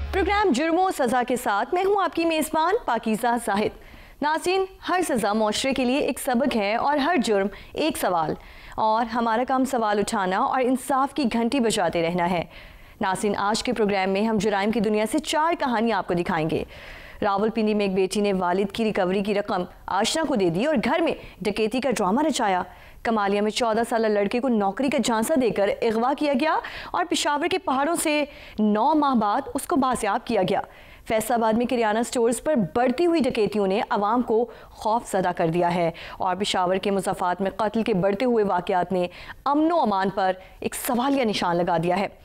Programme जुर्मों सज़ा के साथ मैं हूं आपकी मेज़बान पाकीज़ा जाहिद। नाज़रीन, हर सज़ा मुआशरे के लिए एक सबक है और हर जुर्म एक सवाल, और हमारा काम सवाल उठाना और इंसाफ की घंटी बजाते रहना है। नाज़रीन, आज के प्रोग्राम में हम जुराइम की दुनिया से 4 कहानियाँ आपको दिखाएंगे। रावलपिंडी में एक बेटी ने वालिद की रिकवरी की रकम आशना को दे दी और घर में डकैती का ड्रामा रचाया। कमालिया में 14 साल लड़के को नौकरी का झांसा देकर अगवा किया गया और पेशावर के पहाड़ों से 9 माह बाद उसको बाजियाब किया गया। फैसलाबाद में किराना स्टोर्स पर बढ़ती हुई डकैतियों ने आवाम को खौफ ज़दा कर दिया है और पेशावर के मुज़ाफ़ात में कत्ल के बढ़ते हुए वाक़यात ने अमन व अमान पर एक सवालिया निशान लगा दिया है।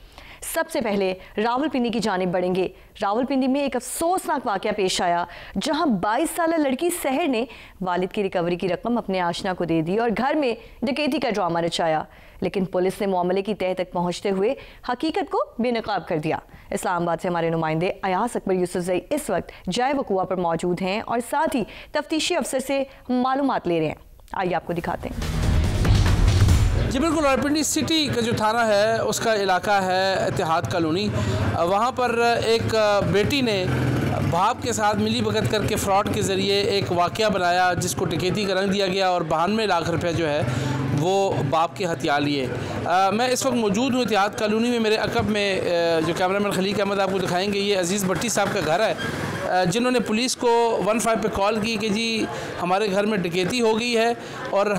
सबसे पहले रावलपिंडी की जानिब बढ़ेंगे। रावलपिंडी में एक अफसोसनाक वाक़या पेश आया, जहां 22 साल लड़की सहर ने वालिद की रिकवरी की रकम अपने आशना को दे दी और घर में डकैती का ड्रामा रचाया, लेकिन पुलिस ने मामले की तह तक पहुंचते हुए हकीकत को बेनकाब कर दिया। इस्लामाबाद से हमारे नुमाइंदे अयास अकबर यूसुफजई इस वक्त जाए वक़ुआ पर मौजूद हैं और साथ ही तफ्तीशी अफसर से मालूमात ले रहे हैं। आइए आपको दिखाते हैं। जी बिल्कुल, रावलपिंडी सिटी का जो थाना है उसका इलाका है इतिहाद कॉलोनी। वहाँ पर एक बेटी ने बाप के साथ मिली भगत करके फ्रॉड के ज़रिए एक वाक़या बनाया जिसको डकैती का रंग दिया गया और 92 लाख रुपए जो है वो बाप के हथियार लिए। मैं इस वक्त मौजूद हूँ इतिहाद कॉलोनी में। मेरे अकब में जो कैमरामैन खलीक अहमद आपको दिखाएंगे, ये अजीज़ भट्टी साहब का घर है, जिन्होंने पुलिस को 15 पे कॉल की कि जी हमारे घर में डकैती हो गई है और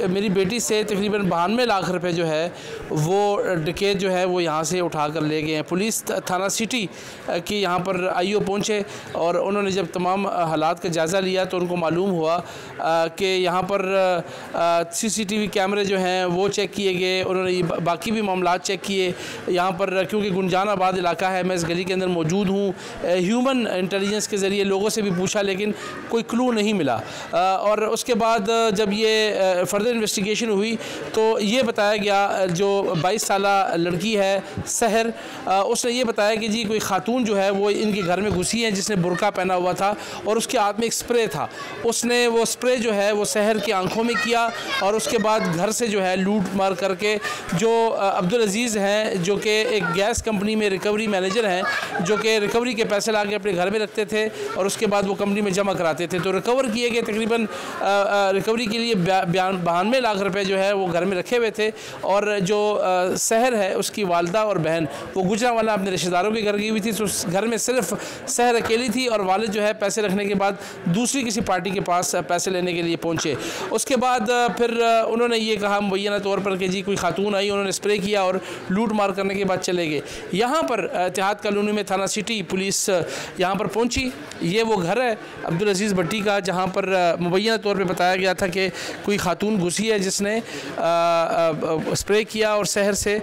मेरी बेटी से तकरीबन 92 लाख रुपए जो है वो डकैत जो है वो यहाँ से उठा कर ले गए हैं। पुलिस थाना सिटी की यहाँ पर आईओ पहुँचे और उन्होंने जब तमाम हालात का जायज़ा लिया तो उनको मालूम हुआ कि यहाँ पर CCTV कैमरे जो हैं वो चेक किए गए। उन्होंने बाकी भी मामलात चेक किए यहाँ पर, क्योंकि गुंजानाबाद इलाका है, मैं इस गली के अंदर मौजूद हूँ। ह्यूमन इंटेलिजेंस के ज़रिए लोगों से भी पूछा लेकिन कोई क्लू नहीं मिला। और उसके बाद जब ये फर्दर इन्वेस्टिगेशन हुई तो ये बताया गया, जो 22 साल लड़की है सहर, उसने ये बताया कि जी कोई खातून जो है वो इनके घर में घुसी है जिसने बुर्का पहना हुआ था और उसके हाथ में एक स्प्रे था। उसने वो स्प्रे जो है वो सहर की आंखों में किया और उसके बाद घर से जो है लूट मार करके, जो अब्दुल अजीज़ हैं जो कि एक गैस कंपनी में रिकवरी मैनेजर हैं, जो कि रिकवरी के पैसे ला के अपने घर में रखते थे और उसके बाद वो कंपनी में जमा कराते थे, तो रिकवर किए गए तकरीबन रिकवरी के लिए 92 लाख रुपए जो है वो घर में रखे हुए थे। और जो सहर है उसकी वालदा और बहन वो गुजरांवाला अपने रिश्तेदारों के घर गई हुई थी, तो उस घर में सिर्फ सहर अकेली थी और वालिद जो है पैसे रखने के बाद दूसरी किसी पार्टी के पास पैसे लेने के लिए पहुँचे। उसके बाद फिर उन्होंने ये कहा मुबैना तौर पर कि जी कोई खातून आई, उन्होंने स्प्रे किया और लूट मार करने के बाद चले गए। यहाँ पर इतिहाद कॉलोनी में थाना सिटी पुलिस यहाँ पर पहुंची। ये वो घर है अब्दुल अजीज़ भट्टी का जहाँ पर मुबैना तौर पे बताया गया था कि कोई खातून घुसी है जिसने स्प्रे किया और शहर से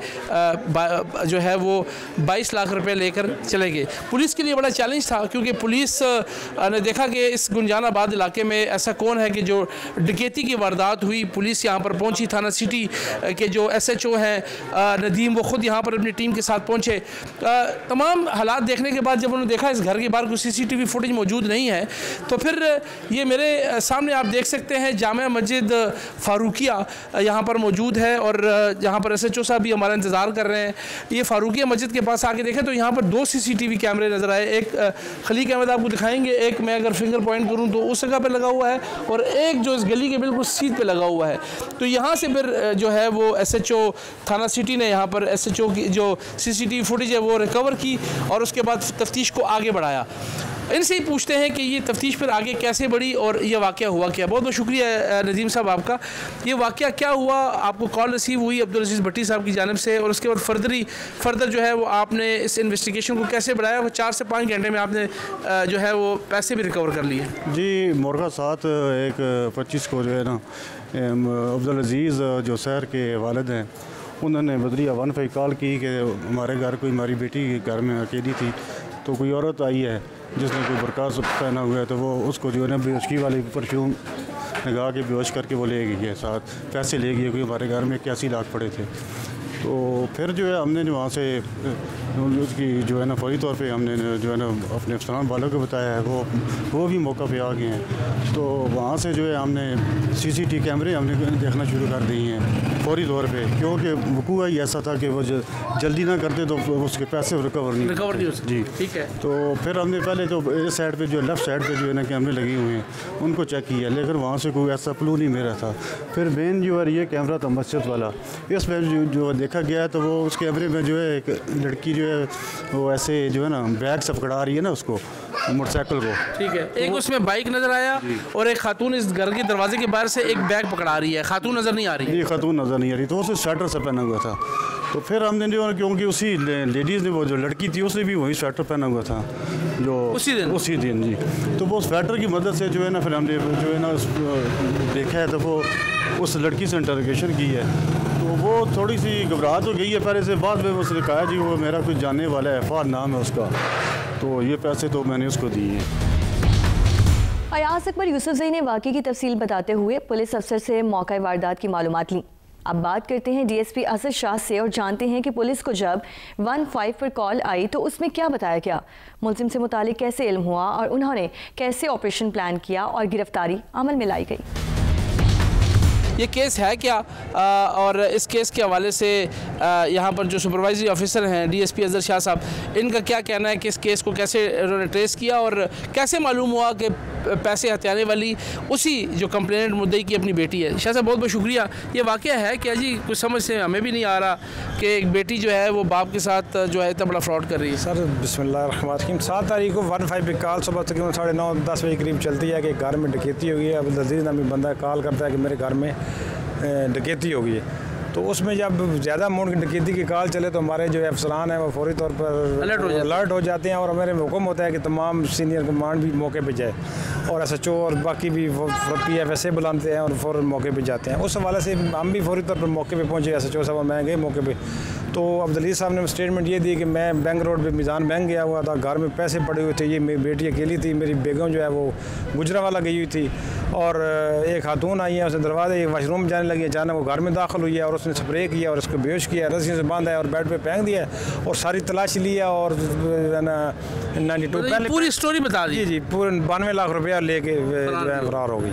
जो है वो 22 लाख रुपए लेकर चले गए। पुलिस के लिए बड़ा चैलेंज था, क्योंकि पुलिस ने देखा कि इस गुंजानाबाद इलाके में ऐसा कौन है कि जो डकैती की वारदात हुई। पुलिस यहाँ पर पहुँची, थाना सिटी के जो SHO हैं नदीम, वो ख़ुद यहाँ पर अपनी टीम के साथ पहुँचे। तमाम हालात देखने के बाद जब उन्होंने देखा इस घर के बाहर कोई CCTV फुटेज मौजूद नहीं है, तो फिर ये मेरे सामने आप देख सकते हैं जामिया मस्जिद फारूकिया यहाँ पर मौजूद है और यहाँ पर SHO साहब भी हमारा इंतज़ार कर रहे हैं। ये फारूकिया मस्जिद के पास आके देखें तो यहाँ पर 2 CCTV कैमरे नज़र आए। एक खलीक अहमद आपको दिखाएंगे, एक मैं अगर फिंगर पॉइंट करूँ तो उस जगह पर लगा हुआ है और एक जो इस गली के बिल्कुल सीध पे लगा हुआ है। तो यहाँ से फिर जो है वो SHO थाना सिटी ने यहाँ पर SHO की जो CCTV फुटेज है वो रिकवर की और उसके बाद तफ्तीश को आगे बढ़ाया। इनसे ही पूछते हैं कि ये तफ्तीश फिर आगे कैसे बढ़ी और ये वाक़या हुआ क्या। बहुत बहुत शुक्रिया नदीम साहब आपका। ये वाक़या क्या हुआ, आपको कॉल रिसीव हुई अब्दुल अजीज़ भट्टी साहब की जानिब से और उसके बाद फर्दर जो है वो आपने इस इन्वेस्टिगेशन को कैसे बढ़ाया? वो 4 से 5 घंटे में आपने जो है वो पैसे भी रिकवर कर लिए। जी, मोरगा साथ एक 25 को जो है ना अब्दुल अजीज़ जो शहर के वालिद हैं, उन्होंने बदरिया 15 कॉल की कि हमारे घर कोई हमारी बेटी घर में अकेली थी, तो कोई औरत आई है जिसने कोई बरका पहना हुआ है, तो वो उसको जो है ना बेहोशी वाली परफ्यूम लगा के बेहोश करके वो ले गई है, साथ पैसे ले गई, कोई हमारे घर में 81 लाख पड़े थे। तो फिर जो है हमने जो वहाँ से उसकी जो है ना फौरी तौर पे हमने जो है ना अपने अफसरान वालों को बताया है, वो भी मौका पे आ गए हैं। तो वहाँ से जो है हमने CCTV कैमरे हमने देखना शुरू कर दिए हैं फौरी तौर पे, क्योंकि वकूआ ही ऐसा था कि वो जल्दी ना करते तो उसके पैसे रिकवर नहीं हो सकते। जी ठीक है। तो फिर हमने पहले तो इस साइड पे जो लेफ़्ट साइड पे जो है ना कैमरे लगे हुए हैं उनको चेक किया, लेकिन वहाँ से कोई ऐसा क्लू नहीं मिला था। फिर मेन जो है ये कैमरा था मस्जिद वाला, इस पर जो देखा गया तो वो उस कैमरे में जो है एक लड़की जो है वो ऐसे जो है ना बैग से पकड़ा रही है ना उसको, मोटरसाइकिल को। ठीक है। एक उसमें बाइक नज़र आया और एक खातून इस घर के दरवाजे के बाहर से एक बैग पकड़ा रही है, खातून नज़र नहीं आ रही। ये खातून नज़र नहीं आ रही, तो उसे स्वेटर से पहना हुआ था। तो फिर हमने जो क्योंकि उसी लेडीज़ ने वो जो लड़की थी उसने भी वही स्वेटर पहना हुआ था जो उसी दिन जी। तो वो स्वेटर की मदद से जो है ना फिर हमने जो है ना देखा है तो वो उस लड़की से इंटरोगेशन की है। तो वो थोड़ी सी घबरा तो गई है पहले से, बाद में उसने कहा जी वो मेरा कुछ जानने वाला है, फ़ाद नाम है उसका, तो ये पैसे तो मैंने उसको दिए हैं। अयाज अकबर यूसुफजई ने वाक़े की तफसील बताते हुए पुलिस अफसर से मौका वारदात की मालूमात ली। अब बात करते हैं DSP असद शाह से और जानते हैं कि पुलिस को जब 15 पर कॉल आई तो उसमें क्या बताया गया, मुलजिम से मुतालिक कैसे इल्म हुआ और उन्होंने कैसे ऑपरेशन प्लान किया और गिरफ्तारी अमल में लाई गई। ये केस है क्या और इस केस के हवाले से यहाँ पर जो सुपरवाइजरी ऑफिसर हैं DSP असद शाह साहब, इनका क्या कहना है कि इस केस को कैसे उन्होंने ट्रेस किया और कैसे मालूम हुआ कि पैसे हथियाने वाली उसी जो कंप्लेनेंट मुद्दई की अपनी बेटी है। शाह साहब बहुत बहुत शुक्रिया। ये वाक़या है क्या जी? कुछ समझ से हमें भी नहीं आ रहा कि एक बेटी जो है वो बाप के साथ जो है इतना बड़ा फ्रॉड कर रही है। सर बिस्मिल्लाहिर्रहमानिर्रहीम, 7 तारीख को 15 पे कॉल सुबह तकरीबन 9:30-10 बजे करीब चलती है कि घर में डकैती हो गई है। अब्दुल अजीज़ नामी बंदा कॉल करता है कि मेरे घर में डकैती हो गई है। तो उसमें जब ज़्यादा अमाउंट की डकैती की कॉल चले तो हमारे जो अफसरान हैं वो फौरी तौर पर अलर्ट हो जाते हैं और हमारे हुक्म होता है कि तमाम सीनियर कमांड भी मौके पे जाए और SHO और बाकी भी PFSA बुलाते हैं और फ़ौरन मौके पे जाते हैं। उस हवाले से हम भी फौरी तौर पर मौके पे पहुँचे, SHO साहब मैं गए मौके पे। तो अब्दुल अजीज़ साहब ने स्टेटमेंट ये दी कि मैं बैंक रोड पे मिज़ान बैंक गया हुआ था, घर में पैसे पड़े हुए थे, ये मेरी बेटी अकेली थी, मेरी बेगम जो है वो गुजरावाला गई हुई थी और एक खातून आई है, उसने दरवाजे वाशरूम जाने लगी, अचानक वो घर में दाखिल हुई है और उसने स्प्रे किया और उसको बेहोश किया, रस्सियों से बांधा है और बेड पे फेंक दिया और सारी तलाशी लिया और 92 पहले पूरी स्टोरी बता दी जी पूरे 92 लाख रुपया लेके जो है फरार हो गई।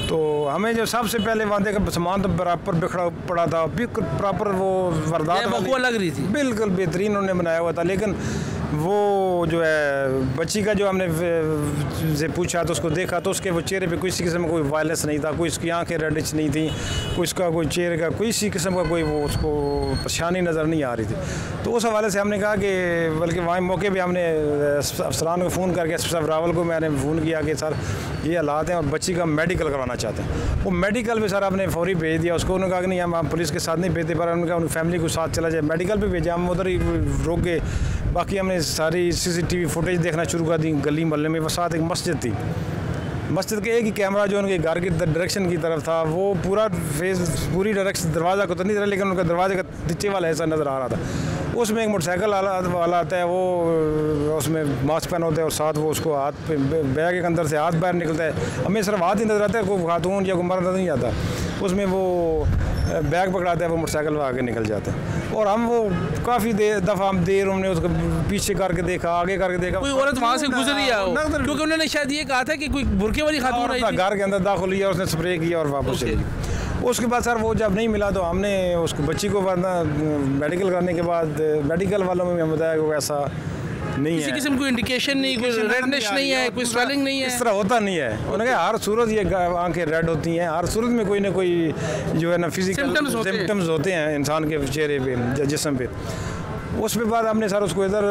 तो हमें जो सबसे पहले वादे का सामान तो बराबर बिखरा पड़ा था, प्रॉपर वो वारदात लग रही थी, बिल्कुल बेहतरीन उन्होंने बनाया हुआ था। लेकिन वो जो है बच्ची का जो हमने से पूछा तो उसको देखा तो उसके वो चेहरे पे किसी किस्म का कोई वायलेंस नहीं था, कोई उसकी आंखें रेडिश नहीं थी, कोई उसका कोई चेहरे का किसी किस्म का कोई वो उसको परेशानी नज़र नहीं आ रही थी। तो उस हवाले से हमने कहा कि बल्कि वहाँ मौके पे हमने अफसरान को फ़ोन करके SP साहब रावल को मैंने फ़ोन किया कि सर ये हालात हैं और बच्ची का मेडिकल करवाना चाहते हैं। वो मेडिकल पे सर आपने फौरी भेज दिया उसको। उन्होंने कहा कि नहीं हम पुलिस के साथ नहीं भेजते, पर उन्होंने कहा उनकी फैमिली को साथ चला जाए, मेडिकल पे भेजा, हम उधर ही रोक गए। बाकी हमने सारी CCTV फुटेज देखना शुरू कर दी। गली मोहल्ले में वो साथ एक मस्जिद थी, मस्जिद के एक ही कैमरा जो उनके घर की डायरेक्शन की तरफ था वो पूरा पूरी डायरेक्शन दरवाज़ा को तो नहीं था लेकिन उनका दरवाजे का नीचे वाला ऐसा नज़र आ रहा था। उसमें एक मोटरसाइकिल वाला आता है, वो उसमें मास्क पहन होता है और साथ वो उसको हाथ पे बैग के अंदर से हाथ बाहर निकलता है, हमें सिर्फ हाथ ही नज़र आता है, कोई खातून या कोई मर्द नज़र नहीं आता। उसमें वो बैग पकड़ाता है, वो मोटरसाइकिल में आगे निकल जाता है और हम वो काफ़ी देर हमने उसको पीछे करके देखा, आगे करके देखा, कोई औरत वहाँ से गुजरी है क्योंकि उन्होंने शायद ये कहा था कि कोई बुरके वाली खातून आई थी, घर के अंदर दाखिल हुई, उसने स्प्रे किया और वापस चली। उसके बाद सर वो जब नहीं मिला तो हमने उसको बच्ची को मेडिकल करने के बाद मेडिकल वालों में हमें बताया कि ऐसा नहीं है, किसी किस्म कोई इंडिकेशन नहीं, कोई रेडनेस नहीं है, कोई स्वेलिंग नहीं है, इस तरह होता नहीं है। उन्होंने कहा हर सूरत ये आंखें रेड होती हैं, हर सूरत में कोई ना कोई जो है ना फिजिकल सिम्टम्स होते हैं इंसान के चेहरे पे जिस्म पे। उस पे बाद हमने सर उसको इधर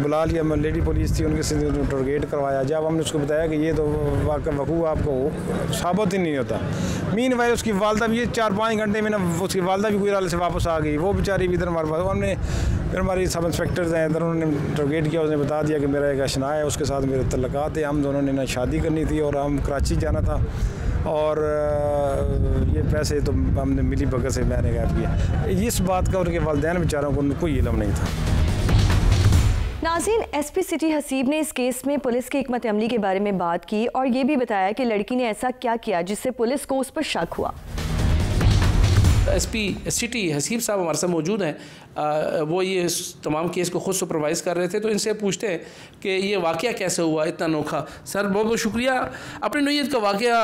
बुला लिया, लेडी पुलिस थी, उनके से इंटरोगेट करवाया। जब हमने उसको बताया कि ये तो वकू आपको साबित ही नहीं होता। मीनवाइल उसकी वालदा भी ये 4-5 घंटे में ना उसकी वालदा भी गुजराल से वापस आ गई, वो बेचारी भी इधर हमारे पास। हमने फिर हमारी सब इंस्पेक्टर्स हैं इधर, उन्होंने इंटरोगेट किया, उसने बता दिया कि मेरा एक अशना है, उसके साथ मेरे तल्लुकात है, हम दोनों ने ना शादी करनी थी और हम कराची जाना था और ये पैसे तो हमने मिली भगत से मैंने गायब किया। इस बात का उनके वालिदैन बेचारों को कोई इल्म नहीं था। नाज़रीन, SP सिटी हसीब ने इस केस में पुलिस की हिकमत अमली के बारे में बात की और ये भी बताया कि लड़की ने ऐसा क्या किया जिससे पुलिस को उस पर शक हुआ। SP सिटी हसीब साहब हमारे साथ मौजूद हैं। वो ये तमाम केस को ख़ुद सुपरवाइज़ कर रहे थे, तो इनसे पूछते हैं कि ये वाक़या कैसे हुआ इतना अनोखा। सर बहुत बहुत शुक्रिया। अपनी नौयत का वाक़या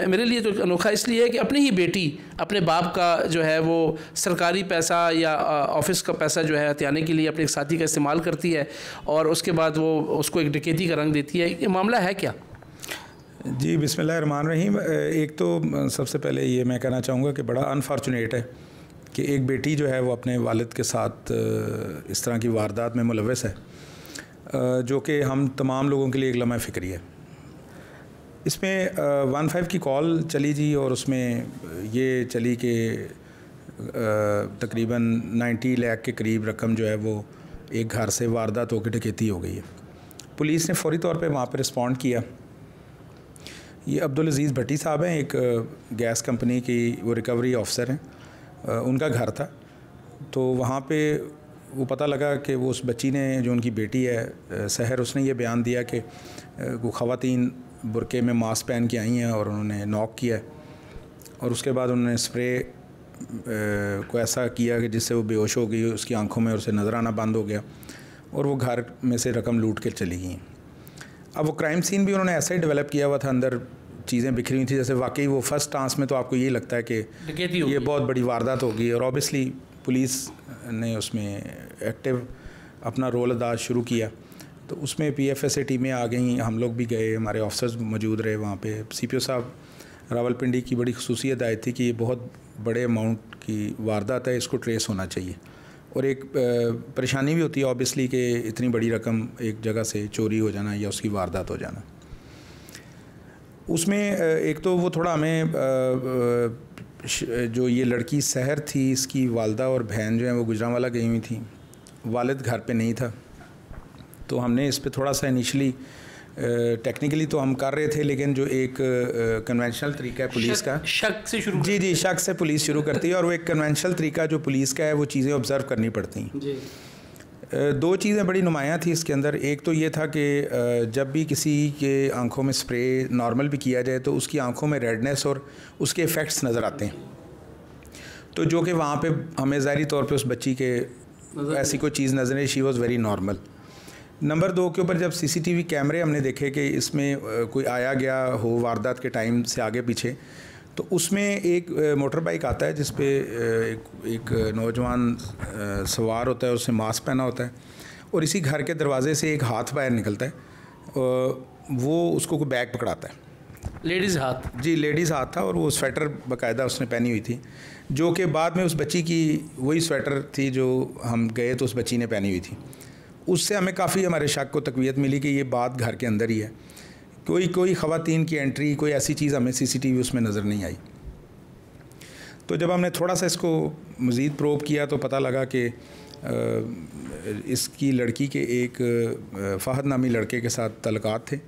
मेरे लिए तो अनोखा इसलिए है कि अपनी ही बेटी अपने बाप का जो है वो सरकारी पैसा या ऑफिस का पैसा जो है हथियाने के लिए अपने एक साथी का इस्तेमाल करती है और उसके बाद वो उसको एक डकैती का रंग देती है। ये मामला है क्या? जी बिस्मिल्लाहिर्रहमानिर्रहीम। एक तो सबसे पहले ये मैं कहना चाहूँगा कि बड़ा अनफॉर्चुनेट है कि एक बेटी जो है वो अपने वालिद के साथ इस तरह की वारदात में मुलव्वस है, जो कि हम तमाम लोगों के लिए एक लम्हा फ़िक्री है। इसमें 15 की कॉल चली जी और उसमें ये चली कि तकरीबन 90 लाख के करीब रकम जो है वो एक घर से वारदात होकर डकैती हो गई है। पुलिस ने फ़ौरी तौर पे वहाँ पर रिस्पॉन्ड किया। ये अब्दुल अज़ीज़ भट्टी साहब हैं, एक गैस कंपनी की वो रिकवरी ऑफिसर हैं, उनका घर था। तो वहाँ पे वो पता लगा कि वो उस बच्ची ने जो उनकी बेटी है सहर, उसने ये बयान दिया कि वो ख़वातीन बुरके में मास्क पहन के आई हैं और उन्होंने नॉक किया और उसके बाद उन्होंने स्प्रे को ऐसा किया कि जिससे वो बेहोश हो गई, उसकी आंखों में उसे नज़र आना बंद हो गया और वो घर में से रकम लूट के चली गई। अब वो क्राइम सीन भी उन्होंने ऐसा ही डेवलप किया हुआ था, अंदर चीज़ें बिखरी हुई थी जैसे वाकई वो फर्स्ट टांस में तो आपको ये लगता है कि ये बहुत बड़ी वारदात होगी और ऑब्वियसली पुलिस ने उसमें एक्टिव अपना रोल अदा शुरू किया। तो उसमें PFSA टीमें आ गई, हम लोग भी गए, हमारे ऑफिसर्स मौजूद रहे वहाँ पे। CPO साहब रावलपिंडी की बड़ी ख़ुसूसी हिदायत थी कि ये बहुत बड़े अमाउंट की वारदात है, इसको ट्रेस होना चाहिए। और एक परेशानी भी होती है ऑब्वियसली कि इतनी बड़ी रकम एक जगह से चोरी हो जाना या उसकी वारदात हो जाना। उसमें एक तो वो थोड़ा हमें जो ये लड़की सहर थी, इसकी वालदा और बहन जो है वो गुजरांवाला गई हुई थी, वालिद घर पे नहीं था। तो हमने इस पे थोड़ा सा इनिशियली टेक्निकली तो हम कर रहे थे, लेकिन जो एक कन्वेंशनल तरीका है पुलिस का, शक से शुरू जी शक से पुलिस शुरू करती है और वो एक कन्वेंशनल तरीका जो पुलिस का है वो चीज़ें ऑब्ज़र्व करनी पड़ती हैं जी। दो चीज़ें बड़ी नुमायाँ थी इसके अंदर। एक तो ये था कि जब भी किसी के आंखों में स्प्रे नॉर्मल भी किया जाए तो उसकी आंखों में रेडनेस और उसके इफ़ेक्ट्स नज़र आते हैं, तो जो कि वहाँ पे हमें ज़ाहिरी तौर पे उस बच्ची के ऐसी कोई चीज़ नज़र आई, she was very normal. Number 2 के ऊपर जब CCTV कैमरे हमने देखे कि इसमें कोई आया गया हो वारदात के टाइम से आगे पीछे, तो उसमें एक मोटर बाइक आता है जिस पे एक नौजवान सवार होता है, उसने मास्क पहना होता है और इसी घर के दरवाजे से एक हाथ बाहर निकलता है, वो उसको कोई बैग पकड़ाता है। लेडीज़ हाथ, जी लेडीज़ हाथ था और वो स्वेटर बाकायदा उसने पहनी हुई थी, जो कि बाद में उस बच्ची की वही स्वेटर थी जो हम गए तो उस बच्ची ने पहनी हुई थी। उससे हमें काफ़ी हमारे शक को तक़वियत मिली कि ये बात घर के अंदर ही है। कोई ख़वातीन की एंट्री, कोई ऐसी चीज़ हमें CCTV उसमें नज़र नहीं आई। तो जब हमने थोड़ा सा इसको मज़ीद प्रोब किया तो पता लगा कि इसकी लड़की के एक फ़हद नामी लड़के के साथ तल्लुकात थे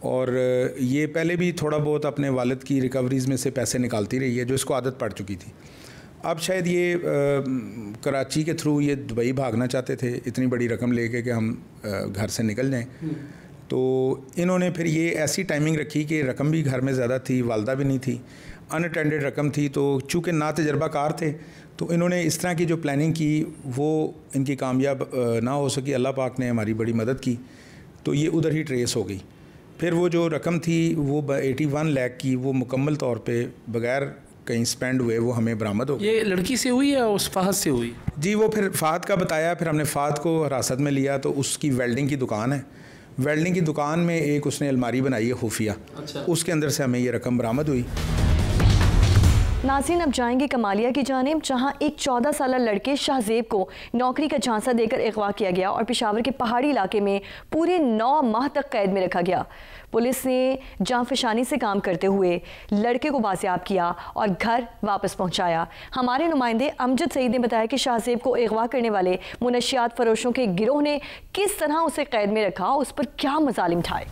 और ये पहले भी थोड़ा बहुत अपने वालिद की रिकवरीज़ में से पैसे निकालती रही है, जो इसको आदत पड़ चुकी थी। अब शायद ये कराची के थ्रू ये दुबई भागना चाहते थे इतनी बड़ी रकम लेके कि हम घर से निकल जाएं। तो इन्होंने फिर ये ऐसी टाइमिंग रखी कि रकम भी घर में ज़्यादा थी, वालदा भी नहीं थी, अनअटेंडेड रकम थी। तो चूँकि ना तजर्बाकार थे तो इन्होंने इस तरह की जो प्लानिंग की वो इनकी कामयाब ना हो सकी। अल्लाह पाक ने हमारी बड़ी मदद की तो ये उधर ही ट्रेस हो गई। फिर वो जो रकम थी वो 81 लाख की, वो मुकम्मल तौर पे बग़ैर कहीं स्पेंड हुए वो हमें बरामद हो गई। ये लड़की से हुई या उस फ़हद से हुई? जी वो फिर फ़हद का बताया, फिर हमने फ़हद को हिरासत में लिया। तो उसकी वेल्डिंग की दुकान है, वेल्डिंग की दुकान में एक उसने अलमारी बनाई है खुफिया, अच्छा। उसके अंदर से हमें ये रकम बरामद हुई। नाज़रीन अब जाएंगे कमालिया की जानिब, जहां एक 14 साल लड़के शाहजेब को नौकरी का झांसा देकर अगवा किया गया और पेशावर के पहाड़ी इलाके में पूरे 9 माह तक कैद में रखा गया। पुलिस ने जांफशानी से काम करते हुए लड़के को बाजियाब किया और घर वापस पहुंचाया। हमारे नुमाइंदे अमजद सईद ने बताया कि शाहजेब को अगवा करने वाले मुनशियात फरोशों के गिरोह ने किस तरह उसे कैद में रखा, उस पर क्या मजालिम ढाए।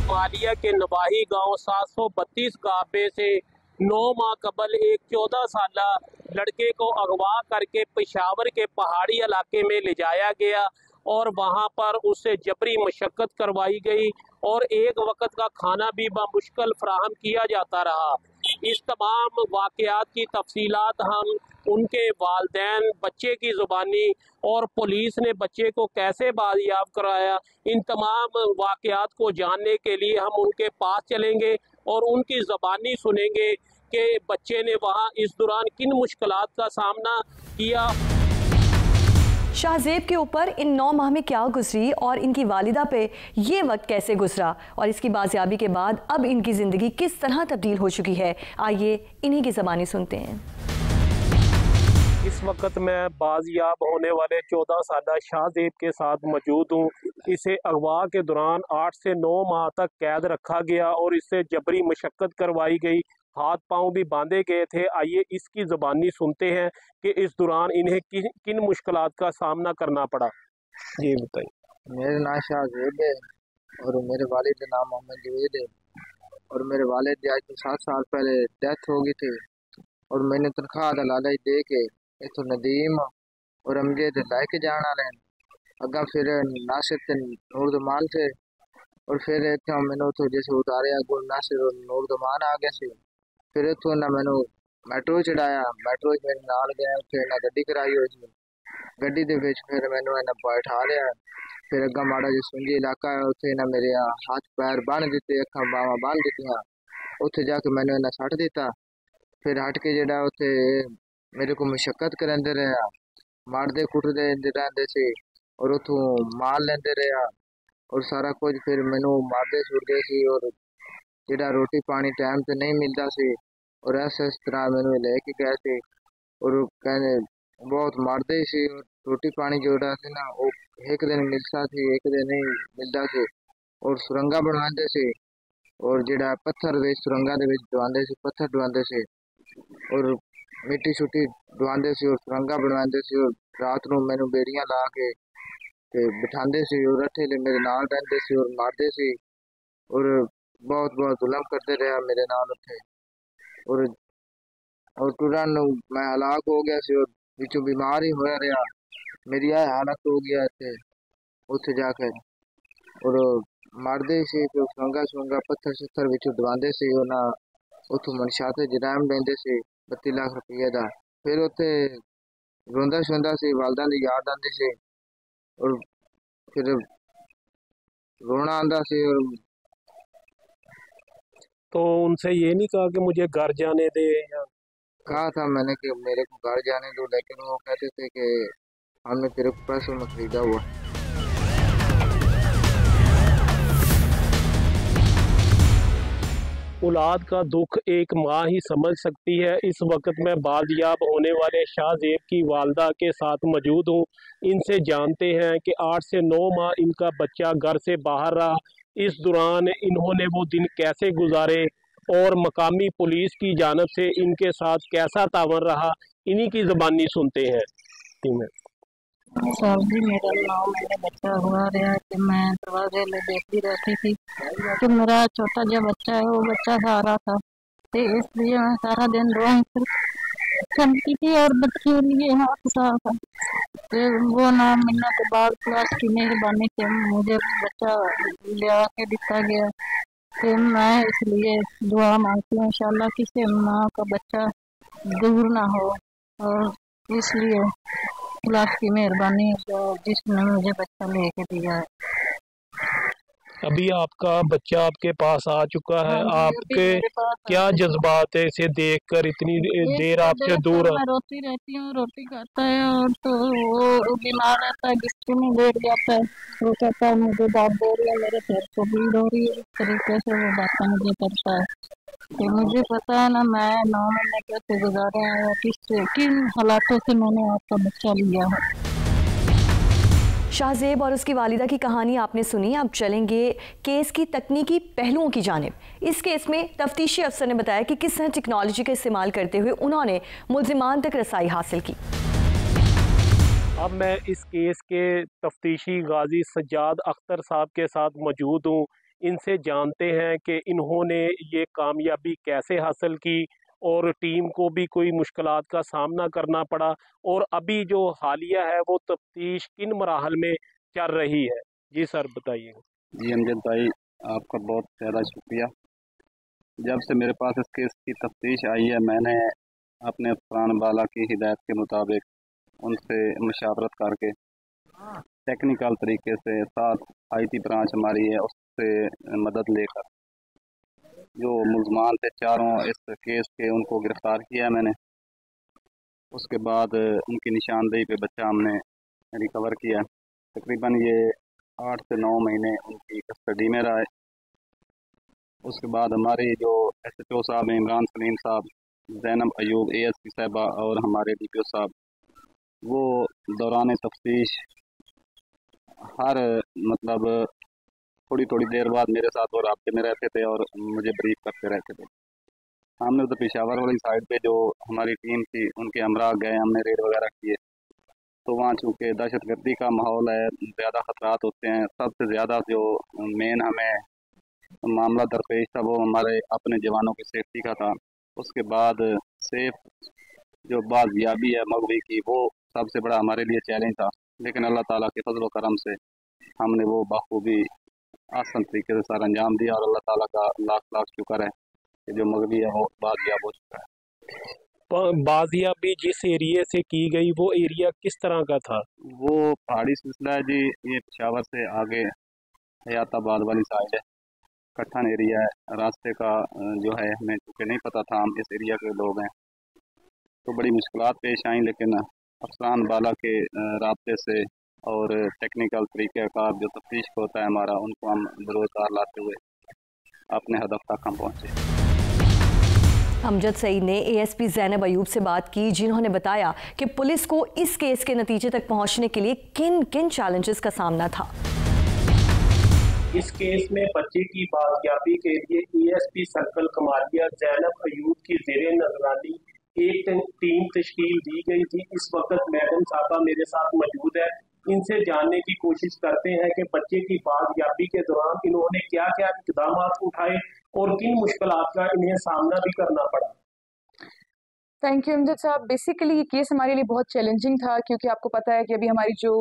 कमालिया के नवाही गाँव 732 गाबे से 9 माह कबल एक 14 साला लड़के को अगवा करके पेशावर के पहाड़ी इलाके में ले जाया गया और वहां पर उससे जबरी मशक्क़त करवाई गई और एक वक्त का खाना भी बामुश्किल फराहम किया जाता रहा। इस तमाम वाक़यात की तफसीलात हम उनके वालिदैन, बच्चे की ज़ुबानी और पुलिस ने बच्चे को कैसे बाजियाब कराया, इन तमाम वाक़यात को जानने के लिए हम उनके पास चलेंगे और उनकी ज़बानी सुनेंगे कि बच्चे ने वहाँ इस दौरान किन मुश्किलात का सामना किया। शाहजेब के ऊपर इन 9 माह में क्या गुजरी और इनकी वालिदा पे ये वक्त कैसे गुजरा और इसकी बाजियाबी के बाद अब इनकी ज़िंदगी किस तरह तब्दील हो चुकी है, आइए इन्हीं की ज़बानी सुनते हैं। इस वक्त मैं बाजियाब होने वाले 14 साला शाहजेब के साथ मौजूद हूँ। इसे अगवा के दौरान 8 से 9 माह तक कैद रखा गया और इससे जबरी मशक्क़त करवाई गई, हाथ पांव भी बांधे गए थे। आइए इसकी ज़बानी सुनते हैं कि इस दौरान इन्हें किन मुश्किलात का सामना करना पड़ा। ये बताइए। मेरा नाम शाहजेब है और मेरे वालिद का नाम मोहम्मद जवेद है और मेरे वालिद की आज 7 साल पहले डेथ हो गई थी और मैंने तनख्वाह का लालच दे के इतो नदीम और अमजद लाके जाने वाले अगर फिर नासिर नूरदमान थे और फिर इतना मैंने तो जैसे उतारे गुल नासिर और नूरदमान आ गए थे। फिर इतों ना मैंने मैट्रो चढ़ाया, मैट्रो मेरे नाल गया, फिर ना गड्डी कराई हो जी गड्डी दे विच फिर मैंने इन्हें बैठा लिया। फिर अगर माड़ा जो सुंजी इलाका है उत्थे ना मेरे हाथ पैर बन दिते, अखा बावां बन दित्तियां, उत्थे जाके मैंने इन्हें सट दिता। फिर हट के जेड़ा उत्थे मेरे को मुशक्कत करांदे रहा, मारदे कुटदे रहंदे सी और उतों माल लेंदे रहा और सारा कुछ। फिर मैनू मारदे छुड़दे सी और जेड़ा रोटी पानी टाइम पे नहीं मिलता सी और इस तरह मैनू लेके गए थे और कहने बहुत मारदे सी और रोटी पानी जोड़ा सी ना वो एक दिन मिलता सी, एक दिन नहीं मिलता सी और सुरंगा बनाते सी और जेड़ा पत्थर दे सुरंगा दे विच डुआंदे सी, पत्थर डुआंदे सी और मिट्टी छुट्टी डुआंदे सी और सुरंगा बनवाते सी और रात नूं मैनू बेड़ियां ला के ते बिठांदे सी और अठे मेरे नाल रहंदे सी और मारदे सी और बहुत बहुत जुल्म करते रहा मेरे नाल उत्थे और तुरंत मैं हलाक हो गया सी और विचों बीमार ही होया रहा। मेरी यह हालत हो गया थे उत्थे जाकर और मारदे सी तो सुरंगा पत्थर शत्थर विचों डुआंदे सी और ना उतों मनशाते जराम लेंदे सी 32 लाख रुपये का। फिर उत्थे रोंदा शोंदा सी, वालदा दी याद आंदी सी और फिर रोना आंदा सी और तो उनसे ये नहीं कहा कि मुझे घर जाने दे या? कहा था मैंने कि मेरे को घर जाने दो, लेकिन वो कहते थे कि हमने तेरे को पैसों में खरीदा हुआ। औलाद का दुख एक माँ ही समझ सकती है। इस वक्त मैं बाजियाब होने वाले शाहजेब की वालदा के साथ मौजूद हूँ। इनसे जानते हैं कि 8 से 9 माह इनका बच्चा घर से बाहर रहा। इस दौरान इन्होंने वो दिन कैसे गुजारे और मकामी पुलिस की जानब से इनके साथ कैसा तावन रहा, इन्हीं की ज़बानी सुनते हैं। सर जी, मेरा 9 महीने बच्चा हुआ रहा कि मैं दरवाजे में देखती रहती थी कि मेरा छोटा जो बच्चा है वो बच्चा खा रहा था, तो इसलिए मैं सारा दिन रोई चलती थी और बच्चे लिए हाथ साफ था। फिर वो 9 महीने के बाद क्लास की मेहरबानी से मुझे बच्चा लिया के दिया गया। फिर मैं इसलिए दुआ मांगती हूँ इंशाल्लाह किसी माँ का बच्चा दूर ना हो और इसलिए क्लास की मेहरबानी जिसने मुझे बच्चा लेके दिया है। अभी आपका बच्चा आपके पास आ चुका है, आपके क्या जज्बात है इसे देखकर इतनी देर आपसे दूर? मैं रोती रहती हूँ, रोटी खाता है और तो वो बीमार रहता है, बिस्तर में लेट जाता है, वो कहता है मुझे दाद दे रही है, मेरे पैर को पीड़ हो रही है, इस तरीके से वो बातें मुझे करता है। तो मुझे पता है ना मैं 9 महीने कैसे गुजारे हैं और किन हालातों से मैंने आपका बच्चा लिया है। शाहजेब और उसकी वालिदा की कहानी आपने सुनी। अब चलेंगे केस की तकनीकी पहलुओं की जानिब। इस केस में तफ्तीशी अफसर ने बताया कि किस तरह टेक्नोलॉजी का इस्तेमाल करते हुए उन्होंने मुल्जिमान तक रसाई हासिल की। अब मैं इस केस के तफ्तीशी गाजी सज्जाद अख्तर साहब के साथ मौजूद हूँ। इनसे जानते हैं कि इन्होंने ये कामयाबी कैसे हासिल की और टीम को भी कोई मुश्किलात का सामना करना पड़ा और अभी जो हालिया है वो तफ्तीश किन मराहल में चल रही है। जी सर बताइए। जी अमजद भाई, आपका बहुत ज़्यादा शुक्रिया। जब से मेरे पास इस केस की तफ्तीश आई है, मैंने अपने अफसरान बाला की हिदायत के मुताबिक उनसे मुशावरत करके टेक्निकल तरीके से साथ IT ब्रांच हमारी है उससे मदद लेकर जो मुल्ज़मान थे चारों इस केस के, उनको गिरफ़्तार किया मैंने। उसके बाद उनकी निशानदेही पे बच्चा हमने रिकवर किया। तकरीबन ये 8 से 9 महीने उनकी कस्टडी में रहा है। उसके बाद हमारे जो SHO साहब हैं, इमरान सलीम साहब, ज़ैनब अयूब ASP साहबा और हमारे DPO साहब, वो दौरान तफ्तीश हर मतलब थोड़ी थोड़ी देर बाद मेरे साथ वो राब्ते में रहते थे और मुझे ब्रीफ करते रहते थे। हमने उधर पेशावर वाली साइड पे जो हमारी टीम थी उनके हमरा गए, हमने रेड वगैरह किए, तो वहाँ चूँकि दहशतगर्दी का माहौल है, ज़्यादा ख़तरात होते हैं। सबसे ज़्यादा जो मेन हमें मामला दरपेश था वो हमारे अपने जवानों की सेफ्टी का था। उसके बाद सेफ जो बाज़याबी है मगवी की, वो सबसे बड़ा हमारे लिए चैलेंज था, लेकिन अल्लाह ताला के फजल व करम से हमने वो बखूबी आसान तरीके से सारा अंजाम दिया और अल्लाह ताला का लाख लाख शुक्र है कि जो मगवी है वो बाज़याब हो चुका है। बाज़याबी जिस एरिया से की गई वो एरिया किस तरह का था? वो पहाड़ी सिलसिला है जी, ये पेशावर से आगे हयाताबाद वाली साइड है, कट्ठन एरिया है। रास्ते का जो है हमें चूँकि नहीं पता था, हम इस एरिया के लोग हैं, तो बड़ी मुश्किलात पेश आई, लेकिन अफसरान बाला के राब्ते से और टेक्निकल तरीक़े कार जो तफ्तीश होता है हमारा, उनको हम बरोज़गार लाते हुए अपने हदफ तक हम पहुँचे। अमजद सईद ने ASP ज़ैनब अयूब से बात की, जिन्होंने बताया कि पुलिस को इस केस के नतीजे तक पहुंचने के लिए किन किन चैलेंजेस का सामना था। इस केस में बच्चे की बाज़याबी के लिए ASP सर्कल कमालिया ज़ैनब अयूब की ज़ेरे नजरानी एक टीम तश्कील दी गई थी। इस वक्त मैडम साहबा मेरे साथ मौजूद है, इनसे जानने की कोशिश करते हैं कि बच्चे की बाज़याबी के दौरान इन्होंने क्या क्या इक़दाम उठाए और किन मुश्किलात का इन्हें सामना भी करना पड़ा। थैंक यू अमजद साहब। बेसिकली ये केस हमारे लिए बहुत चैलेंजिंग था, क्योंकि आपको पता है कि अभी हमारी जो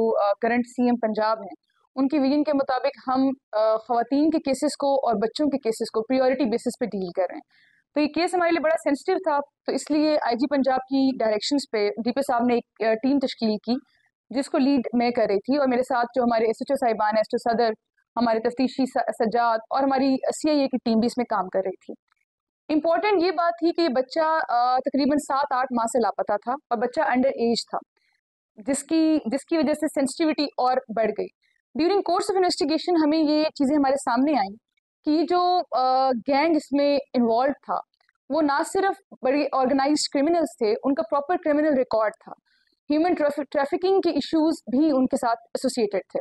करंट CM पंजाब हैं, उनकी विजन के मुताबिक हम ख़वातीन के केसेस को और बच्चों के केसेस को प्रायोरिटी बेसिस पे डील कर रहे हैं। तो ये केस हमारे लिए बड़ा सेंसिटिव था, तो इसलिए IG पंजाब की डायरेक्शंस पे DPO साहब ने एक टीम तश्कील की, जिसको लीड मैं कर रही थी, और मेरे साथ जो हमारे SHO साहिबान, SHO सदर, हमारे तफ्तीशी सज्जाद और हमारी CIA की टीम भी इसमें काम कर रही थी। इम्पॉर्टेंट ये बात थी कि बच्चा तकरीबन 7-8 माह से लापता था और बच्चा अंडर एज था, जिसकी वजह से सेंसिटिविटी और बढ़ गई। ड्यूरिंग कोर्स ऑफ इन्वेस्टिगेशन हमें ये चीज़ें हमारे सामने आई कि जो गैंग इसमें इन्वॉल्व था वो ना सिर्फ बड़े ऑर्गेनाइज्ड क्रिमिनल्स थे, उनका प्रॉपर क्रिमिनल रिकॉर्ड था, ह्यूमन ट्रैफिकिंग के इश्यूज भी उनके साथ एसोसिएटेड थे।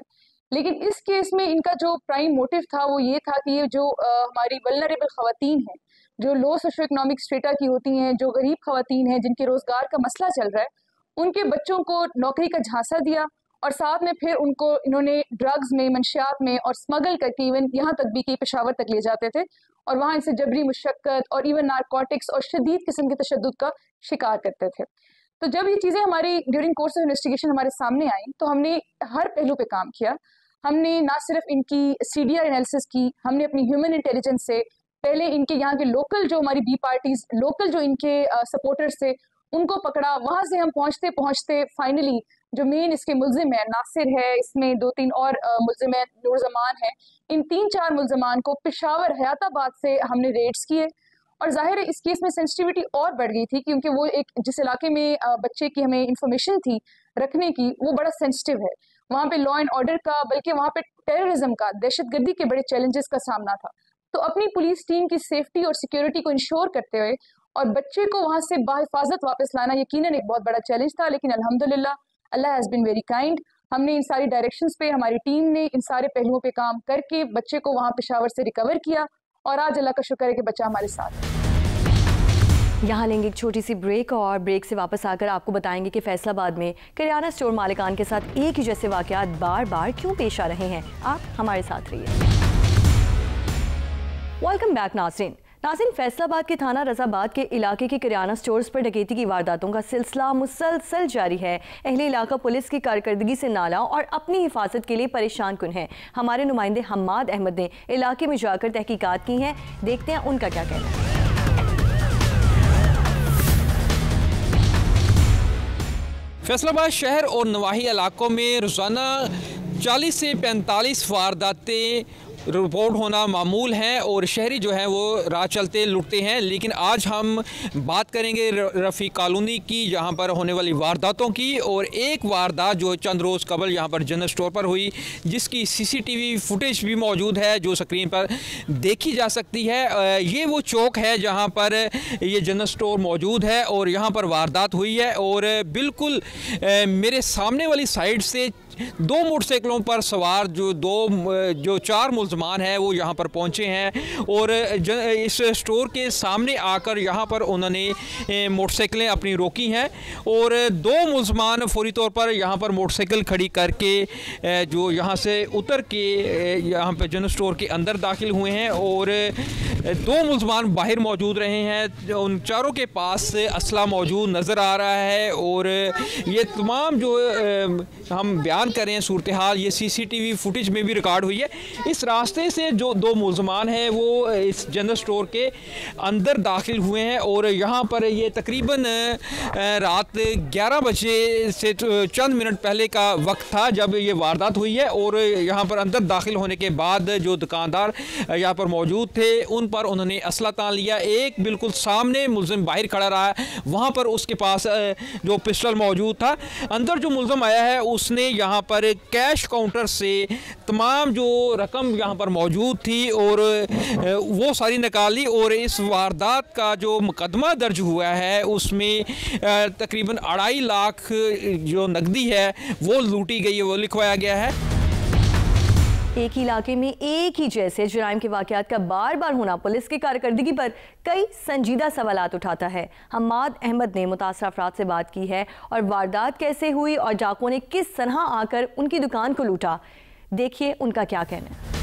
लेकिन इस केस में इनका जो प्राइम मोटिव था वो ये था कि ये जो हमारी वल्नरेबल ख़वातीन हैं, जो लो सोशो इकोनॉमिक स्टेटा की होती हैं, जो गरीब ख़वातीन हैं, जिनके रोज़गार का मसला चल रहा है, उनके बच्चों को नौकरी का झांसा दिया और साथ में फिर उनको इन्होंने ड्रग्स में, मंशियात में और स्मगल करके इवन यहाँ तक भी कि पेशावर तक ले जाते थे और वहाँ इनसे जबरी मुशक्कत और इवन नारकोटिक्स और शदीद किस्म के तशद्दुद का शिकार करते थे। तो जब ये चीज़ें हमारी ड्यूरिंग कोर्स ऑफ इन्वेस्टिगेशन हमारे सामने आई तो हमने हर पहलू पे काम किया। हमने ना सिर्फ इनकी CDR एनालिसिस की, हमने अपनी ह्यूमन इंटेलिजेंस से पहले इनके यहाँ के लोकल जो हमारी B पार्टीज, लोकल जो इनके सपोर्टर्स थे, उनको पकड़ा। वहाँ से हम पहुँचते पहुँचते फाइनली जो मेन इसके मुल्जिम है, नासिर है, इसमें 2-3 और मुल्जिम है, नूरजमान है, इन 3-4 मुल्जिमान को पेशावर हयाताबाद से हमने रेड्स किए। और जाहिर है इस केस में सेंसिटिविटी और बढ़ गई थी, क्योंकि वो एक जिस इलाके में बच्चे की हमें इंफॉर्मेशन थी रखने की, वो बड़ा सेंसिटिव है। वहाँ पे लॉ एंड ऑर्डर का, बल्कि वहाँ पे टेररिज्म का, दहशतगर्दी के बड़े चैलेंजेस का सामना था। तो अपनी पुलिस टीम की सेफ्टी और सिक्योरिटी को इंश्योर करते हुए और बच्चे को वहाँ से बाहिफाजत वापस लाना यकीनन एक बहुत बड़ा चैलेंज था, लेकिन अल्हम्दुलिल्लाह अल्लाह हैज़ बीन वेरी काइंड। हमने इन सारी डायरेक्शंस पे, हमारी टीम ने इन सारे पहलुओं पे काम करके बच्चे को वहाँ पेशावर से रिकवर किया और आज अल्लाह का शुक्र है कि बच्चा हमारे साथ है। यहाँ लेंगे एक छोटी सी ब्रेक और ब्रेक से वापस आकर आपको बताएंगे कि फैसलाबाद में किराना स्टोर मालिकान के साथ एक ही जैसे वाक़यात बार बार क्यों पेश आ रहे हैं। आप हमारे साथ रहिए। वेलकम बैक नाज़रीन। नाज़रीन, फैसलाबाद के थाना रजाबाद के इलाके के किराना स्टोर्स पर डकैती की वारदातों का सिलसिला मुसलसल जारी है। अहले इलाका पुलिस की कारकर्दगी से नाला और अपनी हिफाजत के लिए परेशान कुन है। हमारे नुमाइंदे हम्माद अहमद ने इलाके में जाकर तहकीकात की हैं, देखते हैं उनका क्या कहना है। फैसलाबाद शहर और नवाही इलाकों में रोज़ाना 40 से 45 वारदातें रिपोर्ट होना मामूल है और शहरी जो है वो राह चलते लुटते हैं। लेकिन आज हम बात करेंगे रफ़ी कॉलोनी की, जहाँ पर होने वाली वारदातों की। और एक वारदात जो चंद रोज़ कबल यहाँ पर जनरल स्टोर पर हुई, जिसकी CCTV फुटेज भी मौजूद है जो स्क्रीन पर देखी जा सकती है। ये वो चौक है जहाँ पर ये जनरल स्टोर मौजूद है और यहाँ पर वारदात हुई है। और बिल्कुल मेरे सामने वाली साइड से 2 मोटरसाइकिलों पर सवार जो 4 मुलजमान हैं वो यहाँ पर पहुँचे हैं और इस स्टोर के सामने आकर यहाँ पर उन्होंने मोटरसाइकिलें अपनी रोकी हैं और 2 मुलजमान फौरी तौर पर यहाँ पर मोटरसाइकिल खड़ी करके जो यहाँ से उतर के यहाँ पर जनरल स्टोर के अंदर दाखिल हुए हैं और 2 मुलजमान बाहर मौजूद रहे हैं। उन चारों के पास असला मौजूद नज़र आ रहा है और ये तमाम जो हम बयान कर रहे हैं सूरत हाल, ये CCTV फुटेज में भी रिकॉर्ड हुई है। इस रास्ते से जो 2 मुलजमान हैं वो इस जनरल स्टोर के अंदर दाखिल हुए हैं और यहाँ पर ये तकरीबन रात 11 बजे से चंद मिनट पहले का वक्त था जब ये वारदात हुई है। और यहाँ पर अंदर दाखिल होने के बाद जो दुकानदार यहाँ पर मौजूद थे उन पर उन्होंने असला तान लिया। एक बिल्कुल सामने मुलजिम बाहर खड़ा रहा, वहाँ पर उसके पास जो पिस्टल मौजूद था। अंदर जो मुलजिम आया है उसने यहाँ पर कैश काउंटर से तमाम जो रकम यहाँ पर मौजूद थी और वो सारी निकाली और इस वारदात का जो मुकदमा दर्ज हुआ है उसमें तकरीबन 2.5 लाख जो नकदी है वो लूटी गई है, वो लिखवाया गया है। एक ही इलाके में एक ही जैसे जुराइम के वाकयात का बार बार होना पुलिस की कारकर्दगी पर कई संजीदा सवालात उठाता है। हम्माद अहमद ने मुतासर अफराद से बात की है और वारदात कैसे हुई और डाकुओं ने किस तरह आकर उनकी दुकान को लूटा, देखिए उनका क्या कहना है।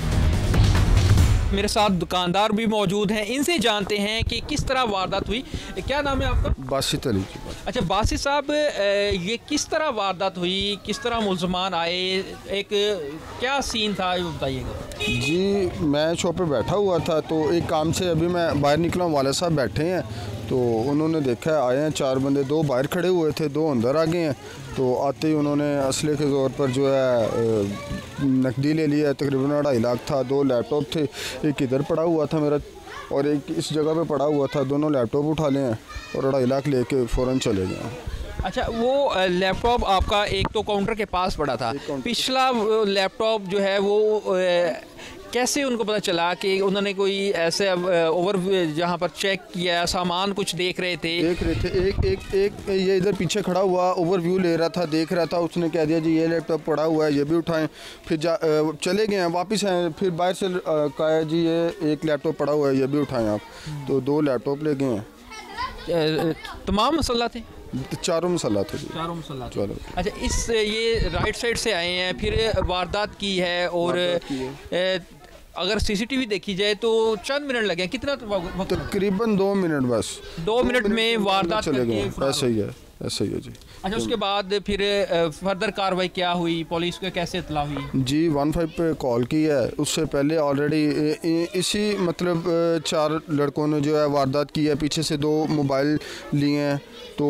मेरे साथ दुकानदार भी मौजूद हैं, इनसे जानते हैं कि किस तरह वारदात हुई। क्या नाम है आपका? बासित अली। अच्छा बासित साहब, ये किस तरह वारदात हुई, किस तरह मुलजमान आए, एक क्या सीन था ये बताइएगा। जी मैं शॉप पे बैठा हुआ था तो एक काम से अभी मैं बाहर निकला, वाले साहब बैठे हैं तो उन्होंने देखा है आए हैं 4 बंदे, 2 बाहर खड़े हुए थे, 2 अंदर आ गए हैं। तो आते ही उन्होंने असले के तौर पर जो है नकदी ले लिया, तकरीबन 2.5 लाख था, 2 लैपटॉप थे, एक इधर पड़ा हुआ था मेरा और एक इस जगह पे पड़ा हुआ था। दोनों लैपटॉप उठा लिए हैं और 2.5 लाख लेके फ़ौरन चले गए। अच्छा, वो लैपटॉप आपका एक तो काउंटर के पास पड़ा था, पिछला लैपटॉप जो है वो कैसे उनको पता चला कि उन्होंने कोई ऐसे ओवर जहाँ पर चेक किया, सामान कुछ देख रहे थे? एक ये इधर पीछे खड़ा हुआ ओवरव्यू ले रहा था, देख रहा था, उसने कह दिया जी ये लैपटॉप पड़ा हुआ है, ये भी उठाएं। फिर चले गए हैं, वापस आए, फिर बाहर से कहा जी ये एक लैपटॉप पड़ा हुआ है, ये भी उठाएं आप। तो 2 लैपटॉप ले गए हैं। तमाम मसला थे? चारों मसला थे। चारों मसला थे। अच्छा, इस ये राइट साइड से आए हैं, फिर वारदात की है और अगर CCTV देखी जाए तो चंद मिनट लगे, कितना तकरीबन 2 मिनट, बस 2 मिनट में वारदात चले गए। ऐसा ही है जी। अच्छा, उसके बाद फिर फर्दर कार्रवाई क्या हुई, पुलिस को कैसे इत्तला हुई? जी 15 पे कॉल की है, उससे पहले ऑलरेडी इसी मतलब 4 लड़कों ने जो है वारदात की है, पीछे से 2 मोबाइल लिए हैं तो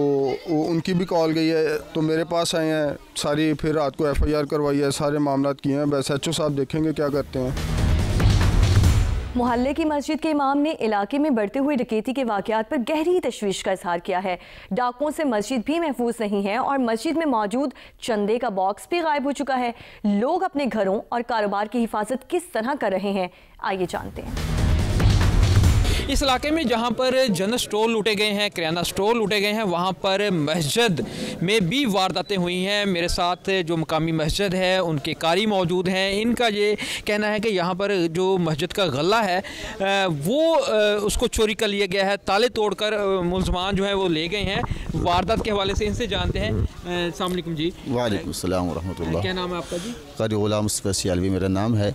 उनकी भी कॉल गई है। तो मेरे पास आए हैं सारी, फिर रात को FIR करवाई है, सारे मामला किए हैं। बस HO साहब देखेंगे क्या करते हैं। मोहल्ले की मस्जिद के इमाम ने इलाके में बढ़ते हुए डकैती के वाकयात पर गहरी तशवीश का इजहार किया है। डाकुओं से मस्जिद भी महफूज नहीं है और मस्जिद में मौजूद चंदे का बॉक्स भी गायब हो चुका है। लोग अपने घरों और कारोबार की हिफाजत किस तरह कर रहे हैं, आइए जानते हैं। इस इलाके में जहां पर जनरल स्टोर लूटे गए हैं, किराना स्टोर लूटे गए हैं, वहां पर मस्जिद में भी वारदातें हुई हैं। मेरे साथ जो मकामी मस्जिद है उनके कारी मौजूद हैं। इनका ये कहना है कि यहाँ पर जो मस्जिद का गला है वो उसको चोरी कर लिया गया है, ताले तोड़कर मुलजमान जो है वो ले गए हैं। वारदात के हवाले से इनसे जानते हैं। अस्सलाम वालेकुम जी। वालेकुम सलाम व रहमतुल्लाह। क्या नाम है आपका जी? कारी गुलाम मुस्तफा सियालवी मेरा नाम है।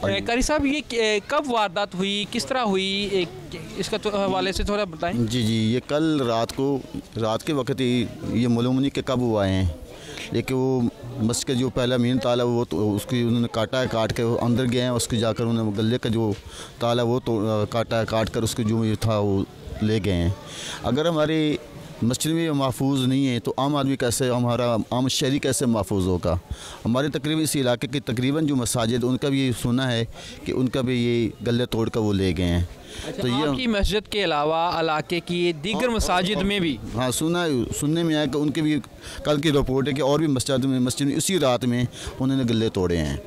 कारी साहब, ये कब वारदात हुई, किस तरह हुई, इसका तो हवाले से थोड़ा बताएं। जी, ये कल रात के वक्त ही ये मालूम नहीं कि कब वो आए हैं, लेकिन वो मस्जिद का जो पहला मेन ताला वो तो उसकी उन्होंने काट के वो अंदर गए हैं। उसके जाकर उन्होंने गले का जो ताला वो तो काट कर उसके जो था वो ले गए हैं। अगर हमारी मस्जिद में महफूज नहीं है तो आम आदमी कैसे, हमारा आम शहरी कैसे महफूज होगा। हमारे तकरीबन इस इलाके के तकरीबन जो मसाजिद उनका भी ये सुना है कि उनका भी ये गले तोड़ कर वो ले गए हैं। अच्छा, तो ये आपकी मस्जिद के अलावा इलाके की दीगर मसाजिद में भी सुनने में आया कि उनके भी कल की रिपोर्ट है कि और भी मस्जिद में इसी रात में उन्होंने गले तोड़े हैं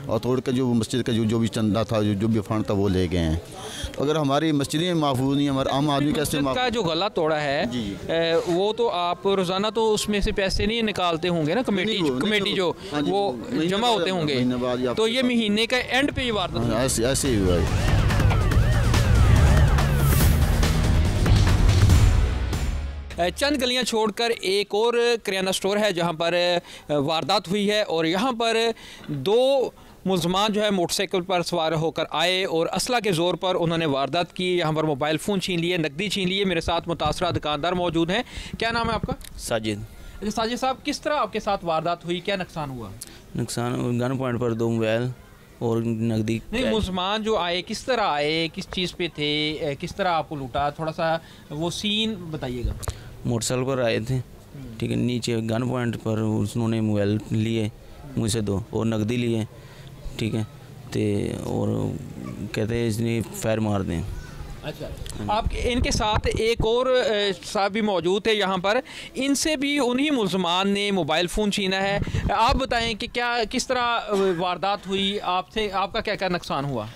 और तोड़ कर जो मस्जिद का जो भी चंदा था, जो भी फंड था वो ले गए हैं। तो अगर हमारी मस्जिदें महफूज नहीं, हमारा आम आदमी कैसे का जो गला तोड़ा है वो तो आप रोज़ाना तो उसमें से पैसे नहीं निकालते होंगे ना, कमेटी जो वो जमा होते होंगे, तो ये महीने का एंड पे ये वारदात ऐसे ही हुआ है। चंद गलियां छोड़कर एक और किराना स्टोर है जहां पर वारदात हुई है और यहां पर दो मुलजमान जो है मोटरसाइकिल पर सवार होकर आए और असला के ज़ोर पर उन्होंने वारदात की। यहाँ पर मोबाइल फ़ोन छीन लिए, नकदी छीन लिए। मेरे साथ मुतासरा दुकानदार मौजूद हैं। क्या नाम है आपका? साजिद। अच्छा साजिद साहब, किस तरह आपके साथ वारदात हुई, क्या नुकसान हुआ? नुकसान गन पॉइंट पर 2 मोबाइल और नकदी। नहीं, मुलजमान जो आए किस तरह आए, किस चीज़ पे थे, किस तरह आपको लूटा, थोड़ा सा वो सीन बताइएगा। मोटरसाइकिल पर आए थे, ठीक है, नीचे गन पॉइंट पर उन्होंने मोबाइल लिए मुझसे 2 और नकदी लिए, ठीक है, और कहते हैं इसने फायर मार दें। अच्छा, आप इनके साथ एक और साहब भी मौजूद थे यहाँ पर, इनसे भी उन्हीं मुलजमान ने मोबाइल फ़ोन छीना है। आप बताएं कि क्या किस तरह वारदात हुई, आपसे आपका क्या क्या नुकसान हुआ?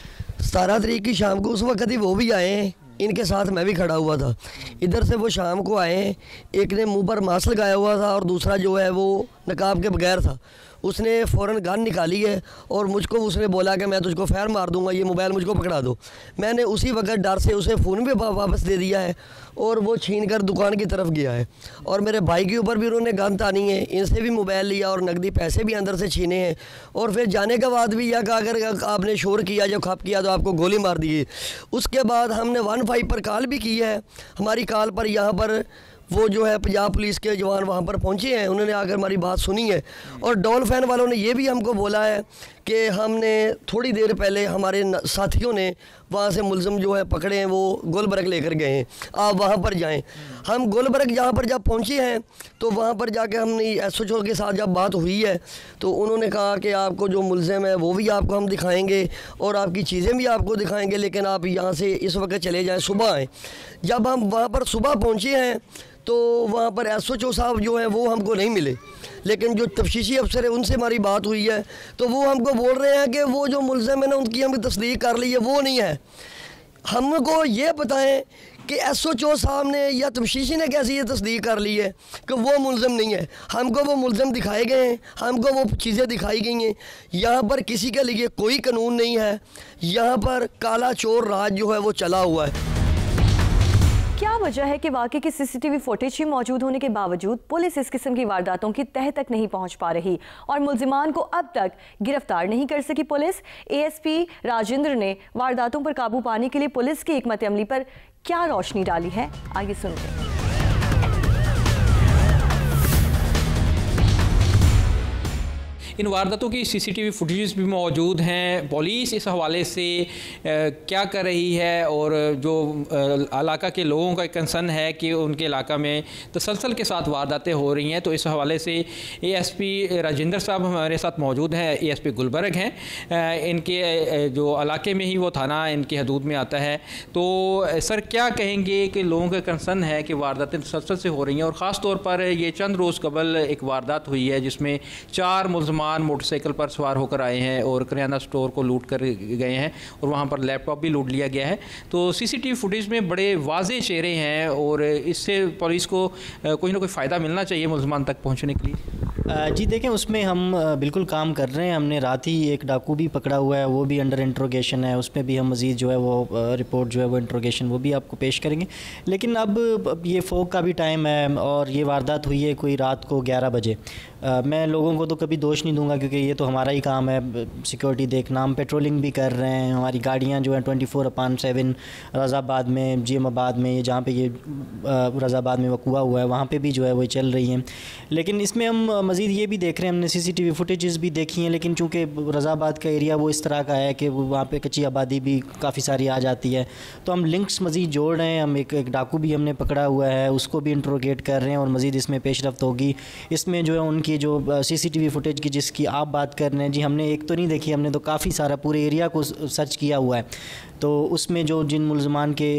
17 तारीख की शाम को उस वक्त ही वो भी आए, इनके साथ मैं भी खड़ा हुआ था। इधर से वो शाम को आए, एक ने मुंह पर मास्क लगाया हुआ था और दूसरा जो है वो नकाब के बगैर था। उसने फ़ौरन गन निकाली है और मुझको उसने बोला कि मैं तुझको फायर मार दूंगा, ये मोबाइल मुझको पकड़ा दो। मैंने उसी वक्त डर से उसे फ़ोन भी वापस दे दिया है और वो छीन कर दुकान की तरफ गया है। और मेरे भाई के ऊपर भी उन्होंने गन तानी है, इनसे भी मोबाइल लिया और नकदी पैसे भी अंदर से छीने हैं। और फिर जाने के बाद भी यह कहा अगर आपने शोर किया, जब खप किया तो आपको गोली मार दी। उसके बाद हमने 15 पर कॉल भी की है। हमारी कॉल पर यहाँ पर वो जो है पंजाब पुलिस के जवान वहाँ पर पहुँचे हैं, उन्होंने आकर हमारी बात सुनी है। और डॉल्फिन वालों ने ये भी हमको बोला है कि हमने थोड़ी देर पहले हमारे साथियों ने वहाँ से मुलज़िम जो है पकड़े हैं, वो गुलबर्ग लेकर गए हैं, आप वहाँ पर जाएं। हम गुलबर्ग जहाँ पर जब पहुँचे हैं तो वहाँ पर जाके हमने SHO के साथ जब बात हुई है तो उन्होंने कहा कि आपको जो मुलज़िम है वो भी आपको हम दिखाएंगे और आपकी चीज़ें भी आपको दिखाएंगे, लेकिन आप यहाँ से इस वक्त चले जाएँ, सुबह आएँ। जब हम वहाँ पर सुबह पहुँचे हैं तो वहाँ पर SHO साहब जो हैं वो हमको नहीं मिले, लेकिन जो तफ्तीशी अफसर है उनसे हमारी बात हुई है तो वो हमको बोल रहे हैं कि वो जो मुलज़िम है ना उनकी हमने तस्दीक कर ली है, वो नहीं है। हमको ये बताएं कि SHO साहब ने या तफ्तीशी ने कैसे ये तस्दीक कर ली है कि वो मुलज़िम नहीं है। हमको वो मुलज़िम दिखाए गए हैं, हमको वो चीज़ें दिखाई गई हैं। यहाँ पर किसी के लिए कोई कानून नहीं है, यहाँ पर काला चोर राज जो है वो चला हुआ है। क्या वजह है कि वाकई की CCTV फुटेज ही मौजूद होने के बावजूद पुलिस इस किस्म की वारदातों की तह तक नहीं पहुंच पा रही और मुलजिमान को अब तक गिरफ्तार नहीं कर सकी पुलिस? ASP राजेंद्र ने वारदातों पर काबू पाने के लिए पुलिस की हिकमत अमली पर क्या रोशनी डाली है, आइए सुनते हैं। इन वारदातों की CCTV फुटेज भी मौजूद हैं। पुलिस इस हवाले से क्या कर रही है और जो इलाका के लोगों का कंसर्न है कि उनके इलाका में तसलसल के साथ वारदातें हो रही हैं, तो इस हवाले से ASP राजेंद्र साहब हमारे साथ मौजूद हैं। ASP गुलबर्ग हैं, इनके जो इलाके में ही वो थाना इनकी हदूद में आता है। तो सर क्या कहेंगे कि लोगों का कंसर्न है कि वारदातें तसलसल से हो रही हैं और ख़ास तौर पर ये चंद रोज़ कबल एक वारदात हुई है जिसमें 4 मुलजमान मोटरसाइकिल पर सवार होकर आए हैं और किराना स्टोर को लूट कर गए हैं और वहां पर लैपटॉप भी लूट लिया गया है। तो CCTV फुटेज में बड़े वाज़ेह चेहरे हैं और इससे पुलिस को कोई ना कोई फ़ायदा मिलना चाहिए मुलजमान तक पहुंचने के लिए। जी देखें, उसमें हम बिल्कुल काम कर रहे हैं। हमने रात ही एक डाकू भी पकड़ा हुआ है, वो भी अंडर इंट्रोगेशन है, उसमें भी हम मज़ीद जो है वो रिपोर्ट जो है वो इंट्रोगेशन वो भी आपको पेश करेंगे। लेकिन अब ये फोक का भी टाइम है और ये वारदात हुई है कोई रात को 11 बजे। मैं लोगों को तो कभी दोष नहीं दूंगा क्योंकि ये तो हमारा ही काम है सिक्योरिटी देखना। हम पेट्रोलिंग भी कर रहे हैं, हमारी गाड़ियाँ जो हैं 24/7 रज़ाबाद में, GM-आबाद में, जहाँ पे ये रज़ाबाद में वक़ुआ हुआ है वहाँ पे भी जो है वो चल रही हैं। लेकिन इसमें हम मज़ीद ये भी देख रहे हैं, हमने CCTV फुटेजेस भी देखी हैं, लेकिन चूँकि रज़ाबाद का एरिया वो इस तरह का है कि वहाँ पे कच्ची आबादी भी काफ़ी सारी आ जाती है, तो हम लिंक्स मज़ीद जोड़ रहे हैं। हम एक डाकू भी हमने पकड़ा हुआ है, उसको भी इंट्रोगेट कर रहे हैं और मज़ीद इसमें पेशरफ्त होगी। इसमें जो है उनकी जो CCTV फुटेज की जिसकी आप बात कर रहे हैं जी, हमने एक तो नहीं देखी, हमने तो काफ़ी सारा पूरे एरिया को सर्च किया हुआ है। तो उसमें जो जिन मुलजमान के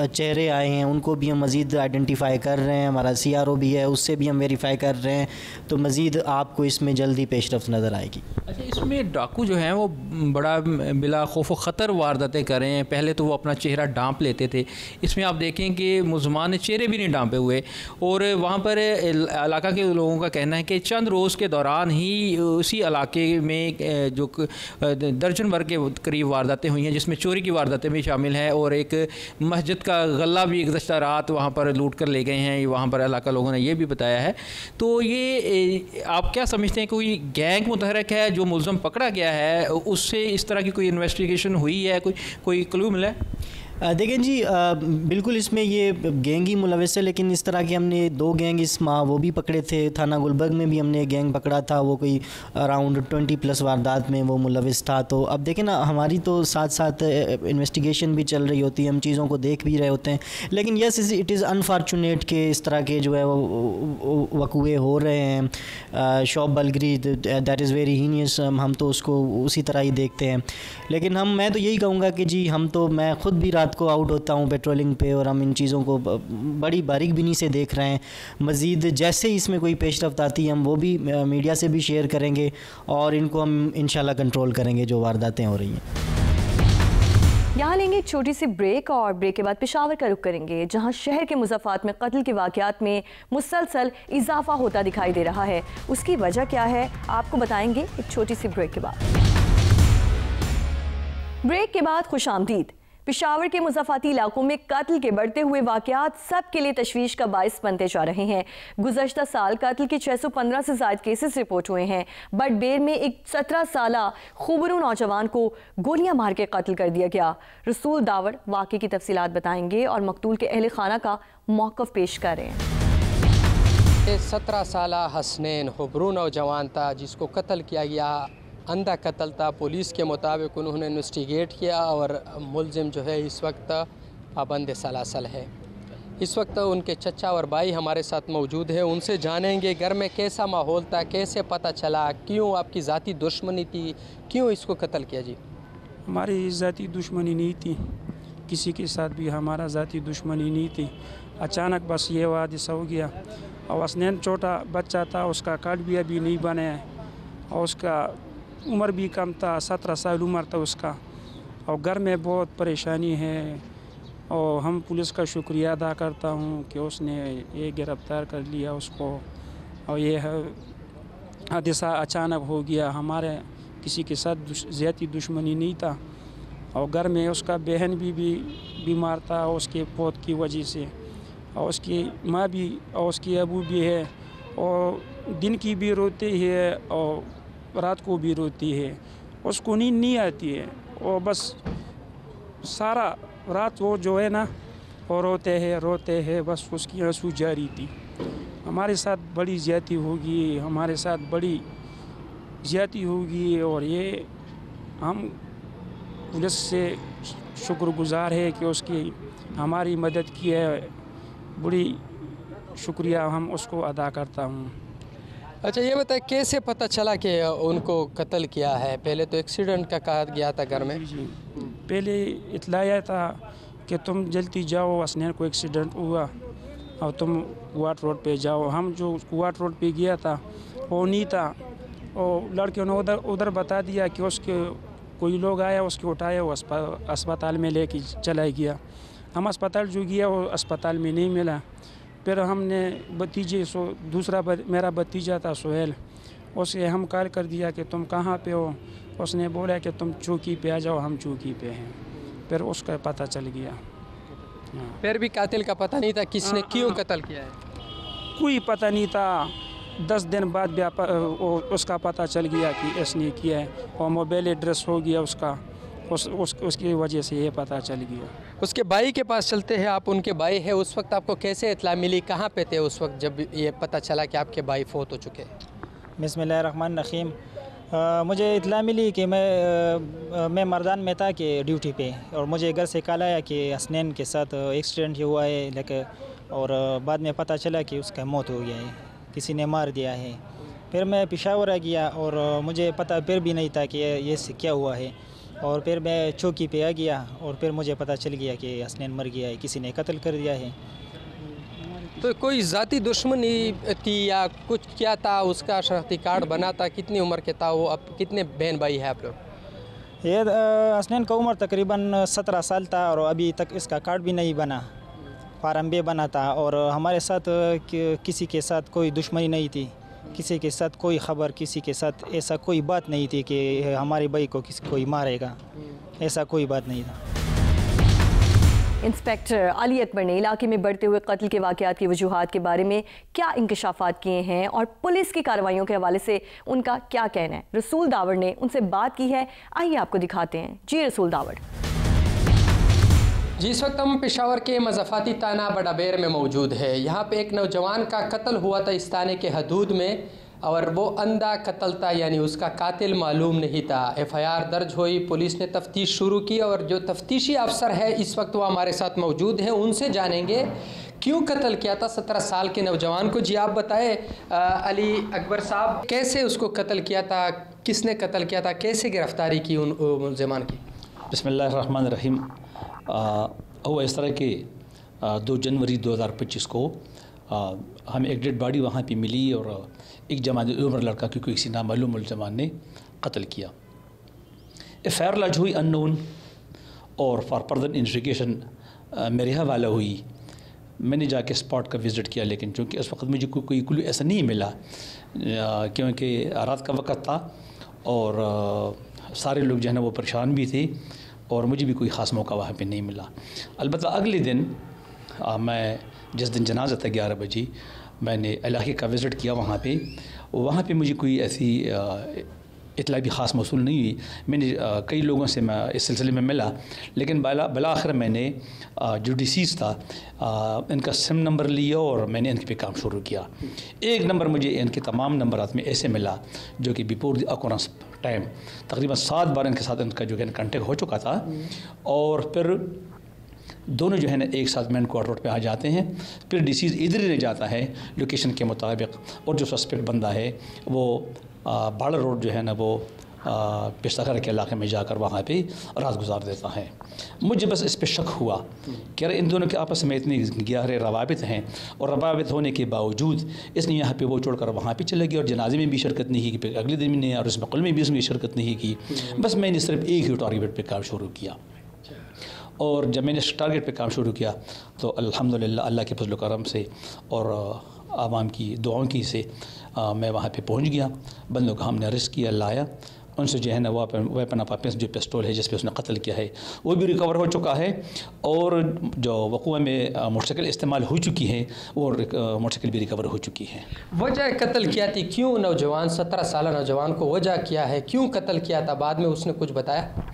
चेहरे आए हैं उनको भी हम मज़ीद आइडेंटिफाई कर रहे हैं, हमारा CRO भी है उससे भी हम वेरीफाई कर रहे हैं, तो मज़ीद आपको इसमें जल्दी पेशरफ्त नज़र आएगी। अच्छा, इसमें डाकू जो हैं वो बड़ा बिला खौफ व ख़तर वारदातें कर रहे हैं। पहले तो वो अपना चेहरा ढांप लेते थे, इसमें आप देखें कि मुलजमान ने चेहरे भी नहीं ढांपे हुए, और वहाँ पर इलाका के लोगों का कहना है कि चंद रोज़ के दौरान ही उसी इलाके में जो दर्जन भर के करीब वारदातें हुई हैं, जिसमें चोरी की वारदातें भी शामिल हैं, और एक मस्जिद का गला भी गुज़श्ता रात वहाँ पर लूट कर ले गए हैं, वहाँ पर इलाका लोगों ने ये भी बताया है। तो ये आप क्या समझते हैं, कोई गैंग मुतहरक है जो मुलज़म पकड़ा गया है, उससे इस तरह की कोई इन्वेस्टिगेशन हुई है, कोई क्लू मिला है? देखें जी, बिल्कुल इसमें ये गैंग ही मुलविस है, लेकिन इस तरह के हमने 2 गैंग इस माह वो भी पकड़े थे। थाना गुलबर्ग में भी हमने एक गैंग पकड़ा था, वो कोई अराउंड 20+ वारदात में वो मुलविस था। तो अब देखें ना, हमारी तो साथ साथ इन्वेस्टिगेशन भी चल रही होती है, हम चीज़ों को देख भी रहे होते हैं, लेकिन यस इट इज़ अनफॉर्चुनेट कि इस तरह के जो है वो वक़ुए हो रहे हैं। Shop burglary that is very heinous, हम तो उसको उसी तरह ही देखते हैं। लेकिन मैं तो यही कहूँगा कि जी मैं ख़ुद भी रात को आउट होता हूँ पेट्रोलिंग पे, और हम इन चीज़ों को बड़ी बारीक बीनी से देख रहे हैं। मज़ीद जैसे ही इसमें कोई पेशरफ्त आती है हम वो भी मीडिया से भी शेयर करेंगे, और इनको हम इंशाल्लाह कंट्रोल करेंगे जो वारदातें हो रही हैं। यहाँ लेंगे एक छोटी सी ब्रेक, और ब्रेक के बाद पेशावर का रुख करेंगे, जहाँ शहर के मुज़फ़्फ़रात में कत्ल के वाक़यात में मुसलसल इजाफा होता दिखाई दे रहा है। उसकी वजह क्या है आपको बताएंगे एक छोटी सी ब्रेक के बाद। ब्रेक के बाद खुशामदीद। पेशावर के मुज़फ़्फ़राती इलाकों में कत्ल के बढ़ते हुए वाक़यात सब के लिए तशवीश का बाइस बनते जा रहे हैं। गुज़श्ता साल कत्ल के 615 से ज़ायद केसेस रिपोर्ट हुए हैं। बटबेर में एक 17 साला खूबरू नौजवान को गोलियां मार के कत्ल कर दिया गया। रसूल दावर वाक़े की तफसीलात बताएंगे और मकतूल के अहले खाना का मौक़िफ़ पेश कर रहे हैं। 17 साला हसनैन खूबरू नौजवान था जिसको कत्ल किया गया, अंधा कत्ल था। पुलिस के मुताबिक उन्होंने इन्वेस्टिगेट किया और मुलजिम जो है इस वक्त पाबंद सलासल है। इस वक्त उनके चचा और भाई हमारे साथ मौजूद है, उनसे जानेंगे घर में कैसा माहौल था, कैसे पता चला, क्यों आपकी ज़ाती दुश्मनी थी, क्यों इसको कत्ल किया जी? हमारी ज़ाती दुश्मनी नहीं थी, किसी के साथ भी हमारा ज़ाती दुश्मनी नहीं थी। अचानक बस ये हादसा हो गया, और हसनैन छोटा बच्चा था, उसका कार्ड भी अभी नहीं बना है, और उसका उम्र भी कम था, 17 साल उम्र था उसका, और घर में बहुत परेशानी है। और हम पुलिस का शुक्रिया अदा करता हूँ कि उसने ये गिरफ़्तार कर लिया उसको, और ये हादसा अचानक हो गया। हमारे किसी के साथ ज़्यादा दुश्मनी नहीं था, और घर में उसका बहन भी बीमार था उसके पौध की वजह से, और उसकी माँ भी और उसकी अबू भी है, और दिन की भी रोती है और रात को भी रोती है। उसको नींद नहीं आती है, और बस सारा रात वो जो है ना वो रोते हैं, बस उसकी आंसू जारी थी। हमारे साथ बड़ी ज़्यादती होगी, हमारे साथ बड़ी ज़्यादती होगी, और ये हम पुलिस से शुक्रगुज़ार है कि उसकी हमारी मदद की है, बड़ी शुक्रिया हम उसको अदा करता हूँ। अच्छा, ये बताए कैसे पता चला कि उनको कत्ल किया है? पहले तो एक्सीडेंट का कहा गया था घर में। जी, पहले इतलाया था कि तुम जल्दी जाओ, हसनैन को एक्सीडेंट हुआ और तुम कुआट रोड पे जाओ। हम जो कुआट रोड पे गया था वो नहीं था, और लड़के ने उधर बता दिया कि उसके कोई लोग आया, उसके उठाया, वो अस्पताल में लेके चला गया। हम अस्पताल जो गया वो अस्पताल में नहीं मिला। फिर हमने भतीजे दूसरा मेरा भतीजा था सोहेल, उसे हम कॉल कर दिया कि तुम कहाँ पे हो। उसने बोला कि तुम चौकी पे आ जाओ, हम चौकी पे हैं। फिर उसका पता चल गया। फिर भी कातिल का पता नहीं था किसने क्यों कत्ल किया है? कोई पता नहीं था, 10 दिन बाद उसका पता चल गया कि इसने किया है, और मोबाइल एड्रेस हो गया उसका, उसकी वजह से ये पता चल गया। उसके भाई के पास चलते हैं, आप उनके भाई हैं, उस वक्त आपको कैसे इत्ला मिली, कहाँ पे थे उस वक्त जब ये पता चला कि आपके भाई फौत हो चुके हैं? बिस्मिल्लाहिर्रहमानिर्रहीम। मुझे इत्ला मिली कि मैं मर्दान में था कि ड्यूटी पे, और मुझे घर से कॉल आया कि हसनैन के साथ एक्सीडेंट हुआ है, लेकिन और बाद में पता चला कि उसका मौत हो गया है, किसी ने मार दिया है। फिर मैं पेशावर आ गया और मुझे पता फिर भी नहीं था कि ये क्या हुआ है, और फिर मैं चौकी पे आ गया और फिर मुझे पता चल गया कि हसनैन मर गया है, किसी ने कत्ल कर दिया है। तो कोई ज़ाती दुश्मनी थी या कुछ क्या था? उसका शनाख्ती कार्ड बना था? कितनी उम्र के था वो? अब कितने बहन भाई हैं आप लोग? ये हसनैन का उम्र तकरीबन 17 साल था और अभी तक इसका कार्ड भी नहीं बना, फार्म भी बना था। और हमारे साथ किसी के साथ कोई दुश्मनी नहीं थी, किसी के साथ कोई ख़बर, किसी के साथ ऐसा कोई बात नहीं थी कि हमारे भाई को कोई मारेगा, ऐसा कोई बात नहीं था। इंस्पेक्टर अली अकबर ने इलाके में बढ़ते हुए कत्ल के वाक़यात की वजूहात के बारे में क्या इंकशाफात किए हैं और पुलिस की कार्रवाइयों के हवाले से उनका क्या कहना है। रसूल दावड़ ने उनसे बात की है, आइए आपको दिखाते हैं। जी रसूल दावड़। जी, इस वक्त हम पेशावर के मज़ाफ़ाती थाना बड़ाबेर में मौजूद है। यहाँ पे एक नौजवान का कत्ल हुआ था इस थाने के हदूद में, और वो अंधा कत्ल था, यानी उसका कातिल मालूम नहीं था। FIR दर्ज हुई, पुलिस ने तफ्तीश शुरू की, और जो तफ्तीशी अफसर है इस वक्त वो हमारे साथ मौजूद हैं, उनसे जानेंगे क्यों कत्ल किया था 17 साल के नौजवान को। जी आप बताएं अली अकबर साहब, कैसे उसको कत्ल किया था, किसने कत्ल किया था, कैसे गिरफ्तारी की उन मुल्ज़िमान की? बिस्मिल्लाहिर्रहमानिर्रहीम। वो इस तरह के 2 जनवरी 2025 को हमें एक डेड बॉडी वहाँ पे मिली और एक जमानी उम्र लड़का की किसी नामालूम मुल्ज़िमान ने कत्ल किया। FIR लॉन्च हुई अननोन, और फॉर फर्दर इन्वेस्टिगेशन मेरे हवाला हुई। मैंने जाके स्पॉट का विज़िट किया, लेकिन चूँकि उस वक्त मुझे कोई क्लू ऐसा नहीं मिला, क्योंकि रात का वक्त था और सारे लोग जो है ना वो परेशान भी थे, और मुझे भी कोई ख़ास मौका वहाँ पे नहीं मिला। अलबत्ता अगले दिन मैं जिस दिन जनाजा था 11 बजे, मैंने इलाके का विज़िट किया वहाँ पे मुझे कोई ऐसी इतला भी ख़ास मौसूल नहीं हुई। मैंने कई लोगों से मैं इस सिलसिले में मिला, लेकिन बला आखिर मैंने जो डिसीज़ था इनका सिम नंबर लिया और मैंने इनके पे काम शुरू किया। एक नंबर मुझे इनके तमाम नंबरात में ऐसे मिला जो कि बिफोर द अकोरेंस टाइम तकरीबन 7 बार इनके साथ इनका जो है कॉन्टेक्ट हो चुका था, और फिर दोनों जो है ना एक साथ मेन क्वार्टर रोड पे आ जाते हैं। फिर डिसीज़ इधर ही रह जाता है लोकेशन के मुताबिक, और जो सस्पेक्ट बंदा है वो बाड़ा रोड जो है ना वो पिस्ताखर के इलाके में जाकर वहाँ पे रात गुजार देता है। मुझे बस इस पर शक हुआ कि अरे इन दोनों के आपस में इतनी गहरे रवाबित हैं, और रवाबित होने के बावजूद इसने यहाँ पे वो छोड़कर वहाँ पे चले गई, और जनाजे में भी शिरकत नहीं की, फिर अगले दिन भी नहीं, और इस मकल में भी उसमें शिरकत नहीं की। बस मैंने सिर्फ एक ही टारगेट पर काम शुरू किया, और जब मैंने इस टारगेट पे काम शुरू किया तो अल्हम्दुलिल्लाह अल्लाह के फज़ल करम से और आवाम की दुआओं की से मैं वहाँ पे पहुँच गया। बंदों का हमने अरेस्ट किया, लाया, उनसे जो है ना वो वेपन ऑफ ऑफेंस जो पिस्टल है जिस पे उसने कत्ल किया है वो भी रिकवर हो चुका है, और जो वक़ूअ में मोटरसाइकिल इस्तेमाल हो चुकी है वो मोटरसाइकिल भी रिकवर हो चुकी है। वजह कत्ल किया थी, क्यों नौजवान 17 साल नौजवान को वजह किया है, क्यों कत्ल किया था, बाद में उसने कुछ बताया?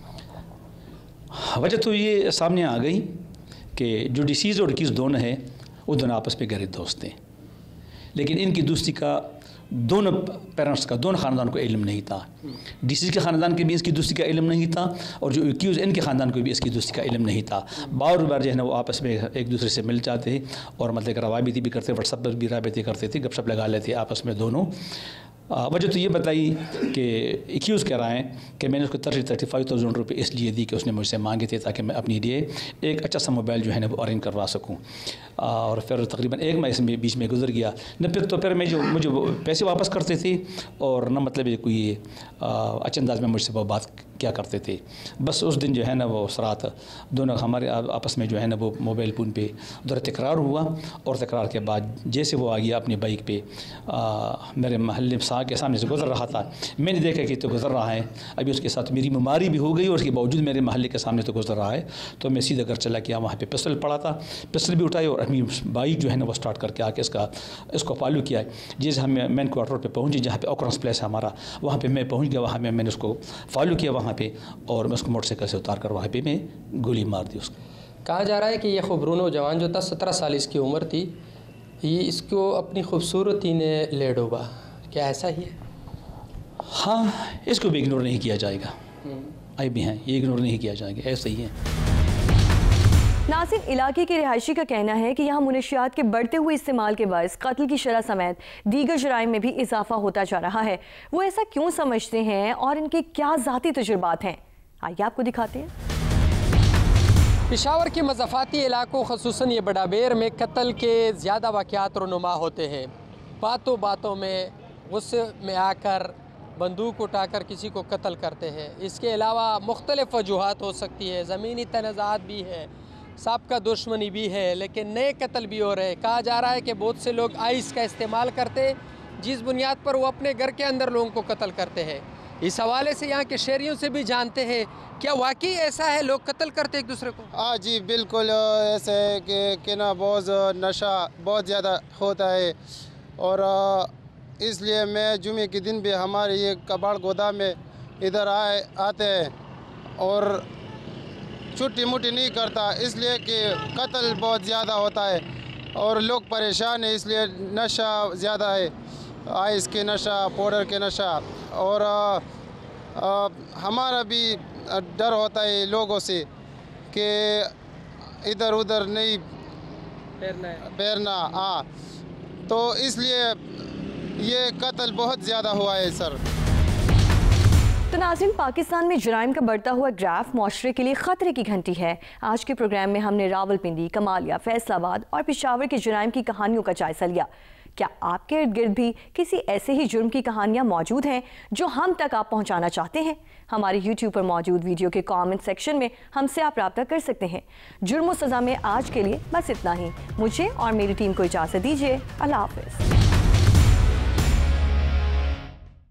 वजह तो ये सामने आ गई कि जो डिसीज़ और किस दोनों हैं वो दोनों आपस में गहरे दोस्त हैं, लेकिन इनकी दोस्ती का दोनों पेरेंट्स का, दोनों ख़ानदान को इल्म नहीं था। डिसीज़ के ख़ानदान के भी इसकी दोस्ती का इल्म नहीं था, और जो एक्यूज़ इनके ख़ानदान को भी इसकी दोस्ती का इल्म नहीं था। बार बार जो है ना वो आपस में एक दूसरे से मिल जाते और मतलब रवाबिती भी करते, व्हाट्सएप पर भी राबिते करते थे, गपशप लगा लेते आपस में दोनों। वजह तो ये बताई कि एक्यूज़ कह रहा है कि मैंने उसको 35,000 रुपये इसलिए दी कि उसने मुझसे मांगे थे ताकि मैं अपने लिए एक अच्छा सा मोबाइल जो है ना वो अरेंज करवा सकूं, और फिर तकरीबन 1 माह इसमें बीच में गुजर गया न। फिर तो फिर मैं जो मुझे पैसे वापस करते थे, और न मतलब कोई अच्छे अंदाज में मुझसे वो बात क्या करते थे। बस उस दिन जो है ना वो उस रात दोनों हमारे आपस में जो है ना वो मोबाइल फ़ोन पे उधर तकरार हुआ, और तकरार के बाद जैसे वो आ गया अपनी बाइक पे मेरे महल्ले के सामने से गुजर रहा था, मैंने देखा कि तो गुजर रहा है, अभी उसके साथ मेरी बीमारी भी हो गई और उसके बावजूद मेरे महल्ले के सामने तो गुजर रहा है, तो मैं सीधा घर चला गया। वहाँ पे पिस्टल पड़ा था, पिस्टल भी उठाई और अपनी बाइक जो है ना वो स्टार्ट करके आके इसको फॉलो किया। जैसे हम मेन क्वार्टर पे पहुँचे जहाँ पे ऑकरेंस प्लेस है हमारा, वहाँ पे मैं पहुँच गया। वहाँ में मैंने उसको फॉलो किया वहाँ पे, और मैं उसको मोटरसाइकिल से उतार कर वहाँ पे मैं गोली मार दी उसको। कहा जा रहा है कि ये खुबरू नौजवान जो था 17 साल इसकी उम्र थी, ये इसको अपनी खूबसूरती ने ले डूबा, क्या ऐसा ही है? हाँ, इसको भी इग्नोर नहीं किया जाएगा, आई भी हैं, ये इग्नोर नहीं किया जाएगा, ऐसा ही है। नासिर, इलाके के रिहायशी का कहना है कि यहाँ मुनशियात के बढ़ते हुए इस्तेमाल के बायस कत्ल की शरह समेत दीगर जराइम में भी इजाफा होता जा रहा है। वो ऐसा क्यों समझते हैं और इनके क्या ज़ाती तजुर्बात हैं, आइए आपको दिखाते हैं। पेशावर के मज़ाफ़ाती इलाकों ख़ुसूसन ये बड़ाबेर में कत्ल के ज़्यादा वाक़यात रुनुमा होते हैं। बातों बातों में गुस्से में आकर बंदूक उठाकर किसी को कत्ल करते हैं। इसके अलावा मुख्तलिफ़ वजूहात हो सकती है, ज़मीनी तनाज़ात भी है, साबका दुश्मनी भी है, लेकिन नए कत्ल भी हो रहे हैं। कहा जा रहा है कि बहुत से लोग आइस का इस्तेमाल करते हैं, जिस बुनियाद पर वो अपने घर के अंदर लोगों को कत्ल करते हैं। इस हवाले से यहाँ के शहरियों से भी जानते हैं, क्या वाकई ऐसा है, लोग कत्ल करते एक दूसरे को? हाँ जी, बिल्कुल ऐसा है कि ना बहुत नशा बहुत ज़्यादा होता है, और इसलिए मैं जुमे के दिन भी हमारे ये कबाड़ गोदाम में इधर आते हैं और छुट्टी मुट्टी नहीं करता, इसलिए कि कत्ल बहुत ज़्यादा होता है और लोग परेशान हैं, इसलिए नशा ज़्यादा है, आइस के नशा, पाउडर के नशा, और हमारा भी डर होता है लोगों से कि इधर उधर नहीं बैरना। हाँ, तो इसलिए ये कत्ल बहुत ज़्यादा हुआ है सर। तो नाज़रीन, पाकिस्तान में जराइम का बढ़ता हुआ ग्राफ माशरे के लिए ख़तरे की घंटी है। आज के प्रोग्राम में हमने रावलपिंडी, कमालिया, फैसलाबाद और पेशावर के जराइम की कहानियों का जायज़ा लिया। क्या आपके इर्द गिर्द भी किसी ऐसे ही जुर्म की कहानियाँ मौजूद हैं जो हम तक आप पहुँचाना चाहते हैं? हमारे YouTube पर मौजूद वीडियो के कमेंट सेक्शन में हमसे आप रब्ता कर सकते हैं। जुर्म और सज़ा में आज के लिए बस इतना ही। मुझे और मेरी टीम को इजाज़त दीजिए। अल्लाह हाफ़िज़।